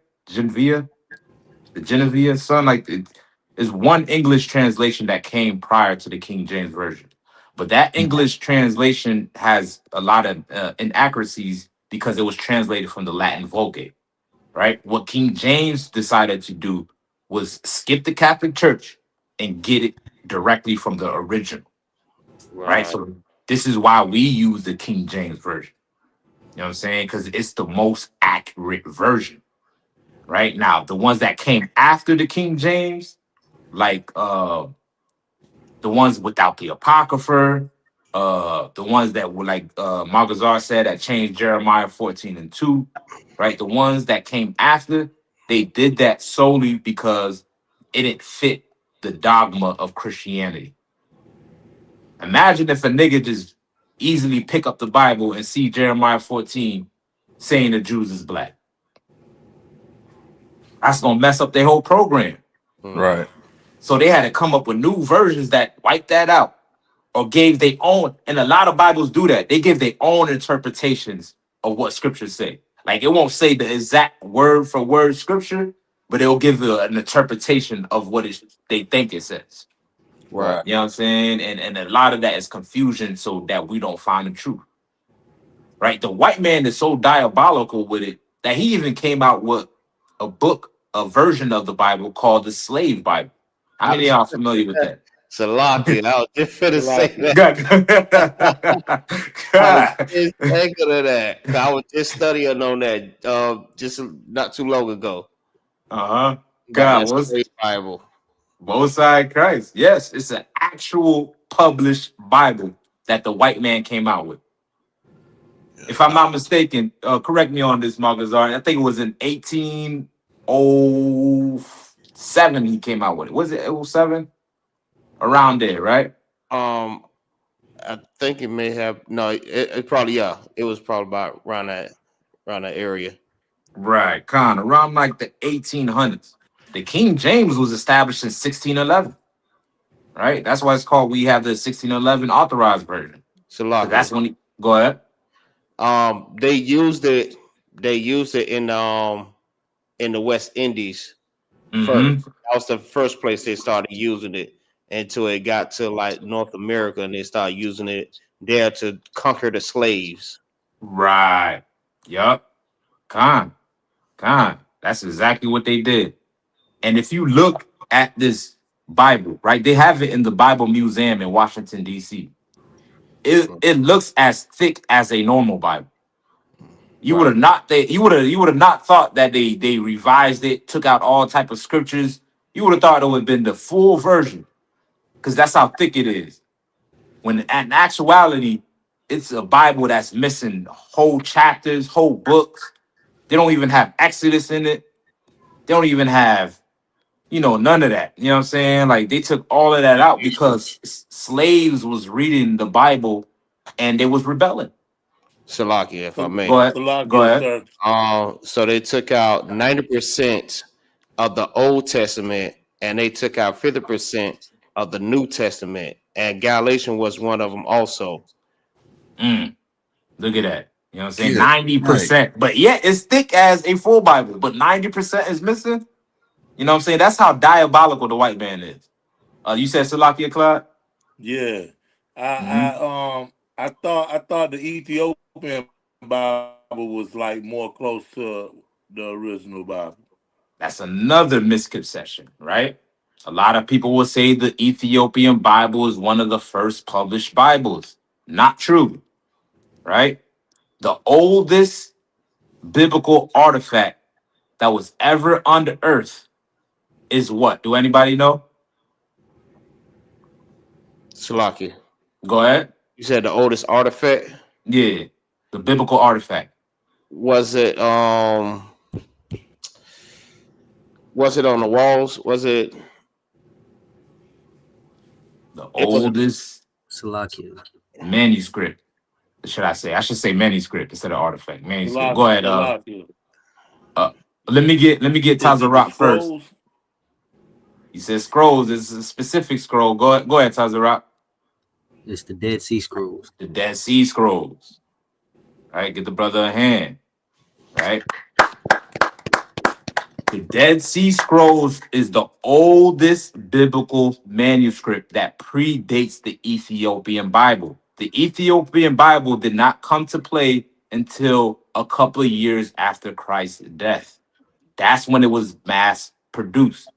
C: son, like it is one English translation that came prior to the King James Version. But that English translation has a lot of inaccuracies because it was translated from the Latin Vulgate, right? What King James decided to do was skip the Catholic Church and get it directly from the original, right? So this is why we use the King James Version. You know what I'm saying? Because it's the most accurate version, right? Now, the ones that came after the King James, like the ones without the Apocrypha, the ones that were like Margazar said that changed Jeremiah 14:2, right? The ones that came after, they did that solely because it didn't fit the dogma of Christianity. Imagine if a nigga just easily pick up the Bible and see Jeremiah 14 saying the Jews is black. That's gonna mess up their whole program.
I: Right.
C: So they had to come up with new versions that wipe that out or gave their own. And a lot of Bibles do that. They give their own interpretations of what scriptures say. Like it won't say the exact word for word scripture, but it'll give an interpretation of what they think it says.
F: Right.
C: You know what I'm saying? And a lot of that is confusion so that we don't find the truth. Right? The white man is so diabolical with it that he even came out with a book, a version of the Bible called the Slave Bible. How many of y'all familiar with that?
F: Salaki, I was just finna say that.
C: God.
F: I was just thinking of that. I was just studying on that just not too long ago.
C: God,
F: what's Bible?
C: Most High Christ. Yes, it's an actual published Bible that the white man came out with. If I'm not mistaken, correct me on this, Margazar. I think it was in 1806 07 he came out with it. Was it 07? Around there, right?
F: I think it may have it probably it was probably about around that area.
C: Right, kind of around like the 1800s. The King James was established in 1611. Right, that's why it's called. We have the 1611 authorized version. So that's when.
F: Go ahead. They used it. They used it in the West Indies first. That was the first place they started using it until it got to like North America, and they started using it there to conquer the slaves.
C: Right. Yup. Con. That's exactly what they did. And if you look at this Bible, right, they have it in the Bible Museum in Washington, D.C. It looks as thick as a normal Bible. You would have not thought that they revised it, took out all type of scriptures. You would have thought it would have been the full version, because that's how thick it is. When in actuality, it's a Bible that's missing whole chapters, whole books. They don't even have Exodus in it. They don't even have, none of that. You know what I'm saying? Like, they took all of that out because slaves was reading the Bible and they was rebelling.
F: Salakia, if I may.
C: Go ahead.
F: So they took out 90% of the Old Testament, and they took out 50% of the New Testament, and Galatians was one of them also.
C: Look at that. You know what I'm saying? 90%. Right. But yeah, it's thick as a full Bible, but 90% is missing. You know what I'm saying? That's how diabolical the white man is. You said Salakia, Clyde?
B: Yeah. I thought the Ethiopian Bible was like more close to the original Bible.
C: That's another misconception, right? A lot of people will say the Ethiopian Bible is one of the first published Bibles. Not true, right? The oldest biblical artifact that was ever on the earth is what? Do anybody know?
F: Salakia.
C: Go ahead.
F: You said the oldest artifact?
C: Yeah, the biblical artifact.
F: Was it on the walls? Was it
C: the oldest
G: Salakia
C: manuscript? Should I say? I should say manuscript instead of artifact. Manuscript. Go ahead. Let me get Tazarak first. He says scrolls. It's a specific scroll. Go ahead, Tazarak.
G: It's the Dead Sea Scrolls.
C: The Dead Sea Scrolls. All right, get the brother a hand. Right. The Dead Sea Scrolls is the oldest biblical manuscript that predates the Ethiopian Bible. The Ethiopian Bible did not come to play until a couple of years after Christ's death. That's when it was mass produced.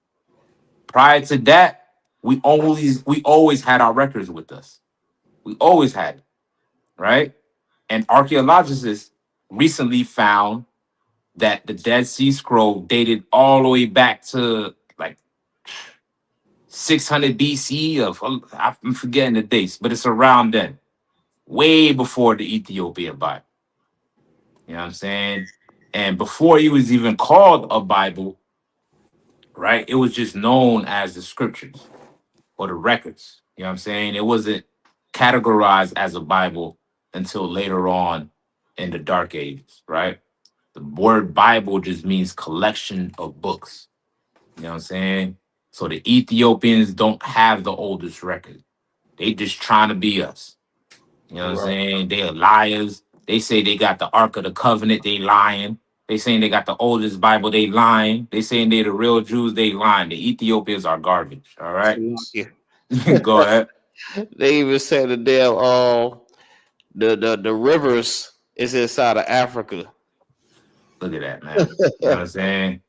C: Prior to that, we always had our records with us. We always had it, right? And archaeologists recently found that the Dead Sea Scroll dated all the way back to like 600 BC. I'm forgetting the dates, but it's around then, way before the Ethiopian Bible. You know what I'm saying? And before it was even called a Bible, right? It was just known as the scriptures or the records. You know what I'm saying? It wasn't categorized as a Bible until later on in the Dark Ages, right? The word Bible just means collection of books. You know what I'm saying? So the Ethiopians don't have the oldest record. They just trying to be us. You know what I'm saying? They are liars. They say they got the Ark of the Covenant. They lying. They saying they got the oldest Bible. They lying. They saying they the real Jews. They lying. The Ethiopians are garbage. All right? Go ahead.
F: They even said the damn the rivers is inside of Africa.
C: Look at that, man. You know what I'm saying?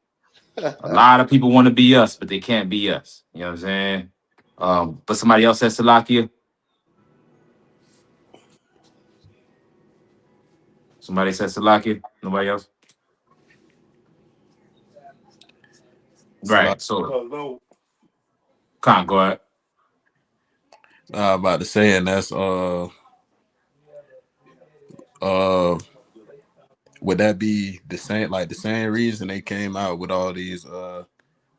C: A lot of people want to be us, but they can't be us. You know what I'm saying? But somebody else said Salakia. Somebody said Salakia. Nobody else? Right. So can't go ahead.
I: I'm about to say, and that's would that be the same reason they came out with all these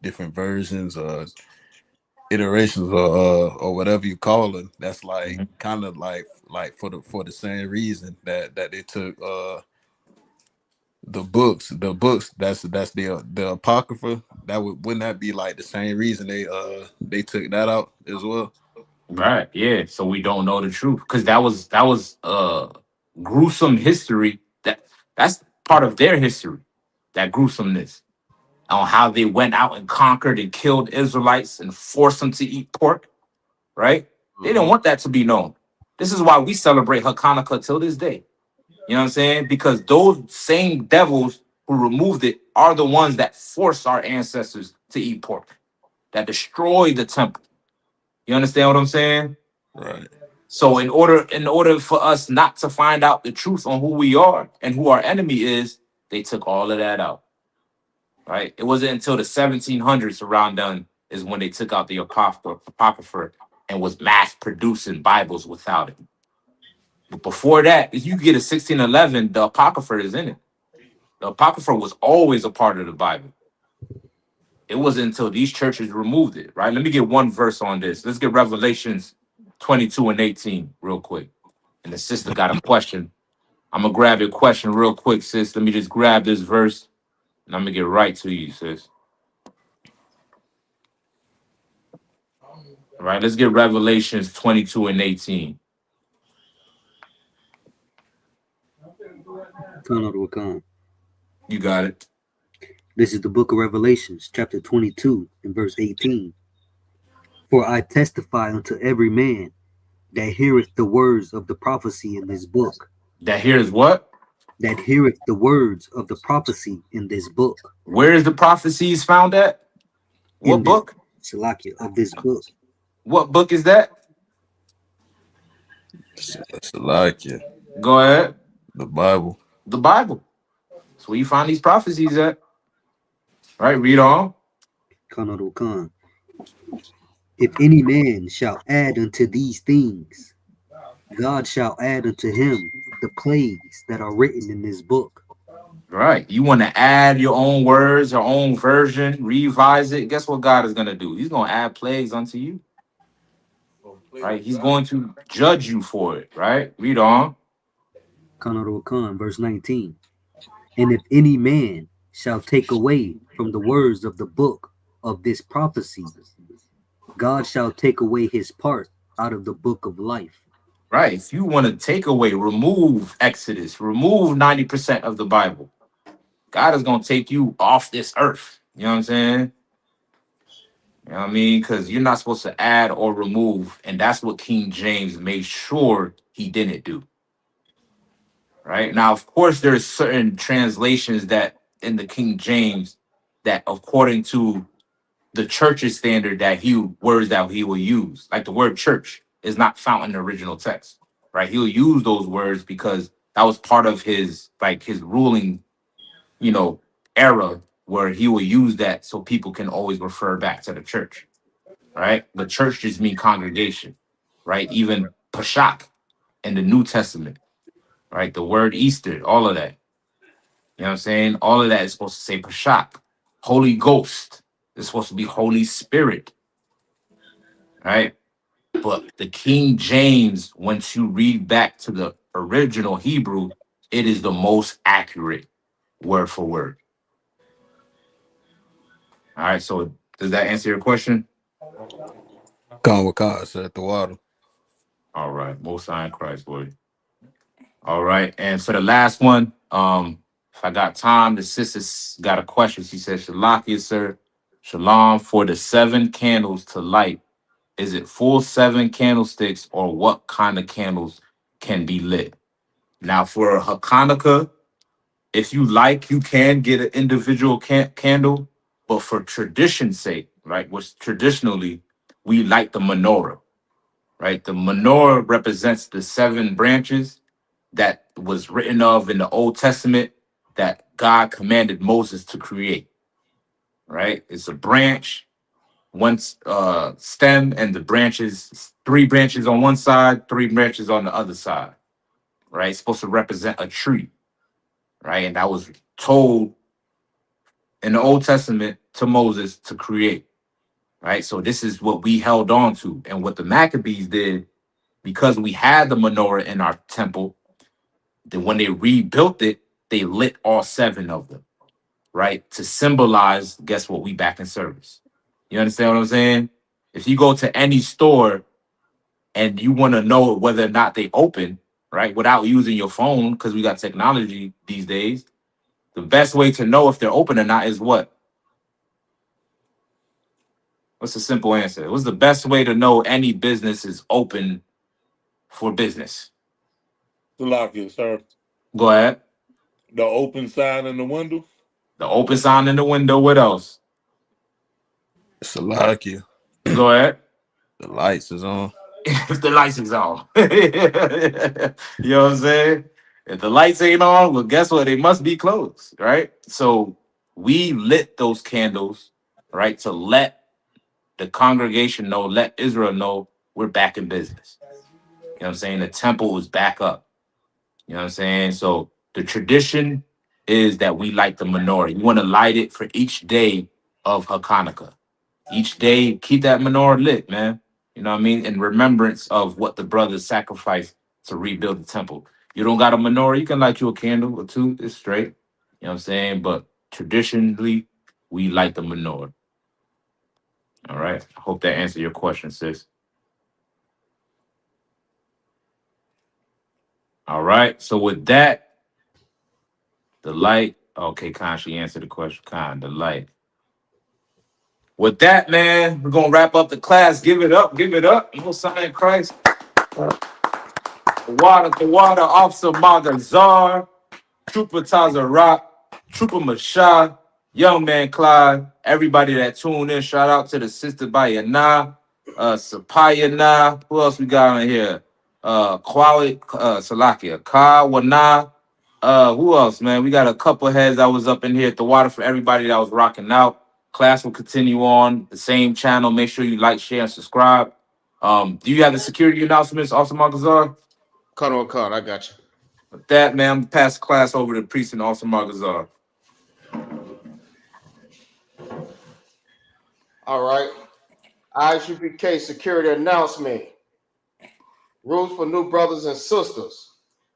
I: different versions or iterations or whatever you call them. That's like
C: Mhm.
I: kind of like for the same reason that they took the books that's the apocrypha. Wouldn't that be like the same reason they took that out as well?
C: Right. Yeah. So we don't know the truth because that was gruesome history. That's part of their history. That gruesomeness on how they went out and conquered and killed Israelites and forced them to eat pork. Right. They didn't
I: Mhm.
C: want that to be known. This is why we celebrate Hanukkah till this day. You know what I'm saying? Because those same devils who removed it are the ones that forced our ancestors to eat pork, that destroyed the temple. You understand what I'm saying?
I: Right.
C: So in order for us not to find out the truth on who we are and who our enemy is, they took all of that out. Right? It wasn't until the 1700s around then is when they took out the apocrypha and was mass producing Bibles without it. But before that, if you get a 1611, the apocrypha is in it. The apocrypha was always a part of the Bible. It wasn't until these churches removed it. Right? Let me get one verse on this. Let's get Revelations 22 and 18 real quick. And the sister got a question. I'm gonna grab your question real quick, sis. Let me just grab this verse and I'm gonna get right to you, sis. All right, let's get Revelations 22 and 18. You got it.
G: This is the book of Revelations, chapter 22, and verse 18. For I testify unto every man that heareth the words of the prophecy in this book.
C: That here is what?
G: That heareth the words of the prophecy in this book.
C: Where is the prophecies found at? What
G: In
C: book?
G: Salakia, of this book.
C: What book is that?
I: Salakia,
C: Go ahead.
I: the Bible.
C: The Bible. That's where you find these prophecies at. All right, read on.
G: Khan. If any man shall add unto these things, God shall add unto him the plagues that are written in this book.
C: Right. You want to add your own words, your own version, revise it. Guess what God is going to do? He's going to add plagues unto you. Right. He's going to judge you for it. Right. Read on.
G: Khan, verse 19. And if any man shall take away from the words of the book of this prophecy, God shall take away his part out of the book of life.
C: Right. If you want to take away, remove Exodus, remove 90% of the Bible, God is going to take you off this earth. You know what I'm saying? You know what I mean? Because you're not supposed to add or remove. And that's what King James made sure he didn't do. Right. Now, of course, there's certain translations that in the King James that according to the church's standard that words that he will use, like the word church is not found in the original text. Right. He'll use those words because that was part of his ruling, era where he will use that so people can always refer back to the church. Right. The church just mean congregation. Right. Even Pashak in the New Testament. Right. The word Easter, all of that. You know what I'm saying? All of that is supposed to say Pashak. Holy Ghost is supposed to be Holy Spirit. Right? But the King James, once you read back to the original Hebrew, it is the most accurate word for word. All right. So does that answer your question?
I: Khan said the water.
C: All right. Most High in Christ, boy. All right. And for the last one, if I got time, the sister's got a question. She says, Shalakia, sir. Shalom, for the 7 candles to light, is it full 7 candlesticks or what kind of candles can be lit? Now, for Hanukkah, if you like, you can get an individual candle, but for tradition's sake, right, which traditionally we light the menorah, right? The menorah represents the 7 branches that was written of in the Old Testament that God commanded Moses to create, right? It's a branch, one stem, and the branches, 3 branches on one side, 3 branches on the other side, right? It's supposed to represent a tree, right? And that was told in the Old Testament to Moses to create, right? So this is what we held on to. And what the Maccabees did, because we had the menorah in our temple, then when they rebuilt it, they lit all 7 of them, right? To symbolize, guess what? We back in service. You understand what I'm saying? If you go to any store and you want to know whether or not they open, right, without using your phone, because we got technology these days, the best way to know if they're open or not is what? What's the simple answer? What's the best way to know any business is open for business?
B: Salakia, sir.
C: Go ahead.
B: The open sign in the window.
C: The open sign in the window. What else?
I: Salakia.
C: Go ahead.
I: The lights is on.
C: If the lights is on. You know what I'm saying? If the lights ain't on, well, guess what? They must be closed, right? So we lit those candles, right, to let the congregation know, let Israel know we're back in business. You know what I'm saying? The temple is back up. You know what I'm saying? So the tradition is that we light the menorah. You want to light it for each day of Hanukkah. Each day, keep that menorah lit, man. You know what I mean? In remembrance of what the brothers sacrificed to rebuild the temple. You don't got a menorah, you can light you a candle or 2. It's straight. You know what I'm saying? But traditionally, we light the menorah. All right. I hope that answered your question, sis. All right. So with that, the light. Okay, Khan, she answered the question. Khan, the light. With that, man, we're gonna wrap up the class. Give it up, give it up. Most High in Christ. The water, Officer Magazar, Trooper Tazarat, Trooper Mashah, Young Man Clyde, everybody that tuned in. Shout out to the sister Bayana, Sapaya Na. Who else we got on here? Kwali, Salakia, Kawana. Who else, man? We got a couple heads that was up in here at the water for everybody that was rocking out. Class will continue on the same channel. Make sure you like, share, and subscribe. Do you have the security announcements, Officer Magazar?
F: Cut on cut. I got you.
C: With that, man, I'm gonna pass the class over to the priest and Officer Magazar.
F: All right. ISUPK security announcement. Rules for new brothers and sisters.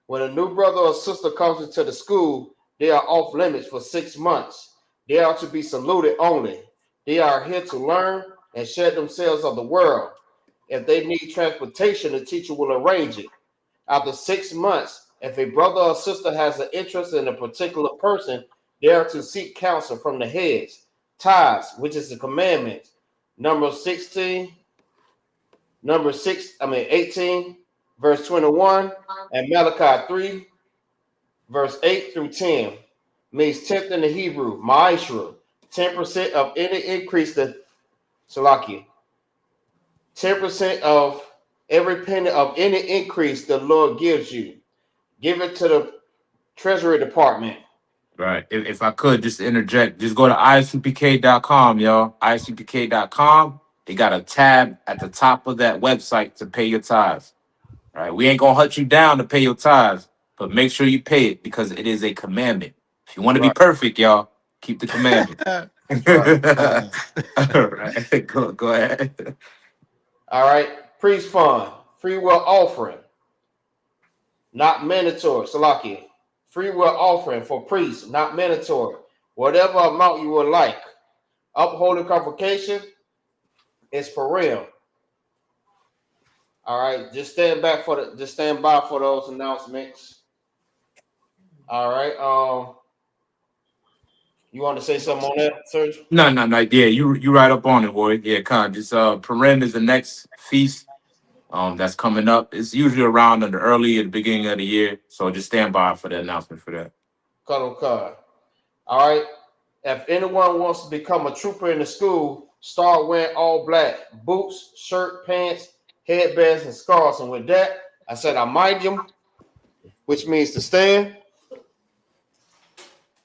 F: When a new brother or sister comes into the school, they are off limits for 6 months. They are to be saluted only. They are here to learn and share themselves of the world. If they need transportation, the teacher will arrange it. After 6 months, if a brother or sister has an interest in a particular person, they are to seek counsel from the heads. Tithes, which is the commandment. Number 18, verse 21, and Malachi 3, verse 8 through 10. Means 10th in the Hebrew, Ma'ashra, 10% of any increase that Salakia. 10% of every penny of any increase the Lord gives you. Give it to the Treasury Department.
C: Right. If I could just interject, just go to isupk.com, y'all. isupk.com. They got a tab at the top of that website to pay your tithes. All right. We ain't gonna hunt you down to pay your tithes, but make sure you pay it because it is a commandment. If you want to be perfect, y'all, keep the commandment. All right. Go ahead.
F: All right. Priest fund, free will offering, not mandatory. Salakia. Free will offering for priests, not mandatory. Whatever amount you would like. Upholding convocation is parim. All right. Just stand by for those announcements. All right. You want to say something on that, Serge?
C: No. Yeah, you right up on it, boy. Yeah, Con. Just Purim is the next feast that's coming up. It's usually around in the beginning of the year. So just stand by for the announcement for that.
F: Cut on card. All right. If anyone wants to become a trooper in the school, start wearing all black boots, shirt, pants, headbands, and scarves. And with that, I said Amidium, which means to stand.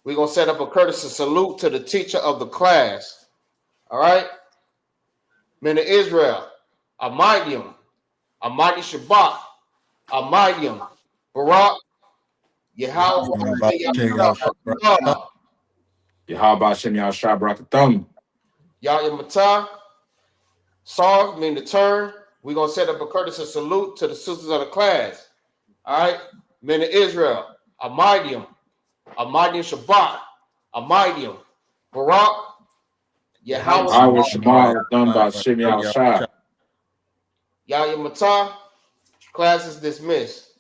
F: We're going to set up a courtesy salute to the teacher of the class. All right? Men of Israel, Amidium, Amadi Shabbat, Amidium, Barak, Yahweh,
C: Yahweh Shem Yahshua Barakathum.
F: Yahya Matah, Saul, mean the turn. We're going to set up a courtesy salute to the sisters of the class. All right? Men of Israel, Amidium, Shabbat, Amidium, Barak, Yahweh,
C: Yahweh Shemar Done by Shem Yahshua.
F: Yahya Matah. Class is dismissed.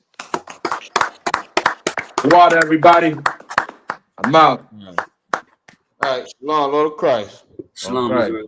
C: Water, everybody. I'm out.
F: All right, Shalom, Lord of Christ.
G: Shalom,
I: Right.
G: Israel.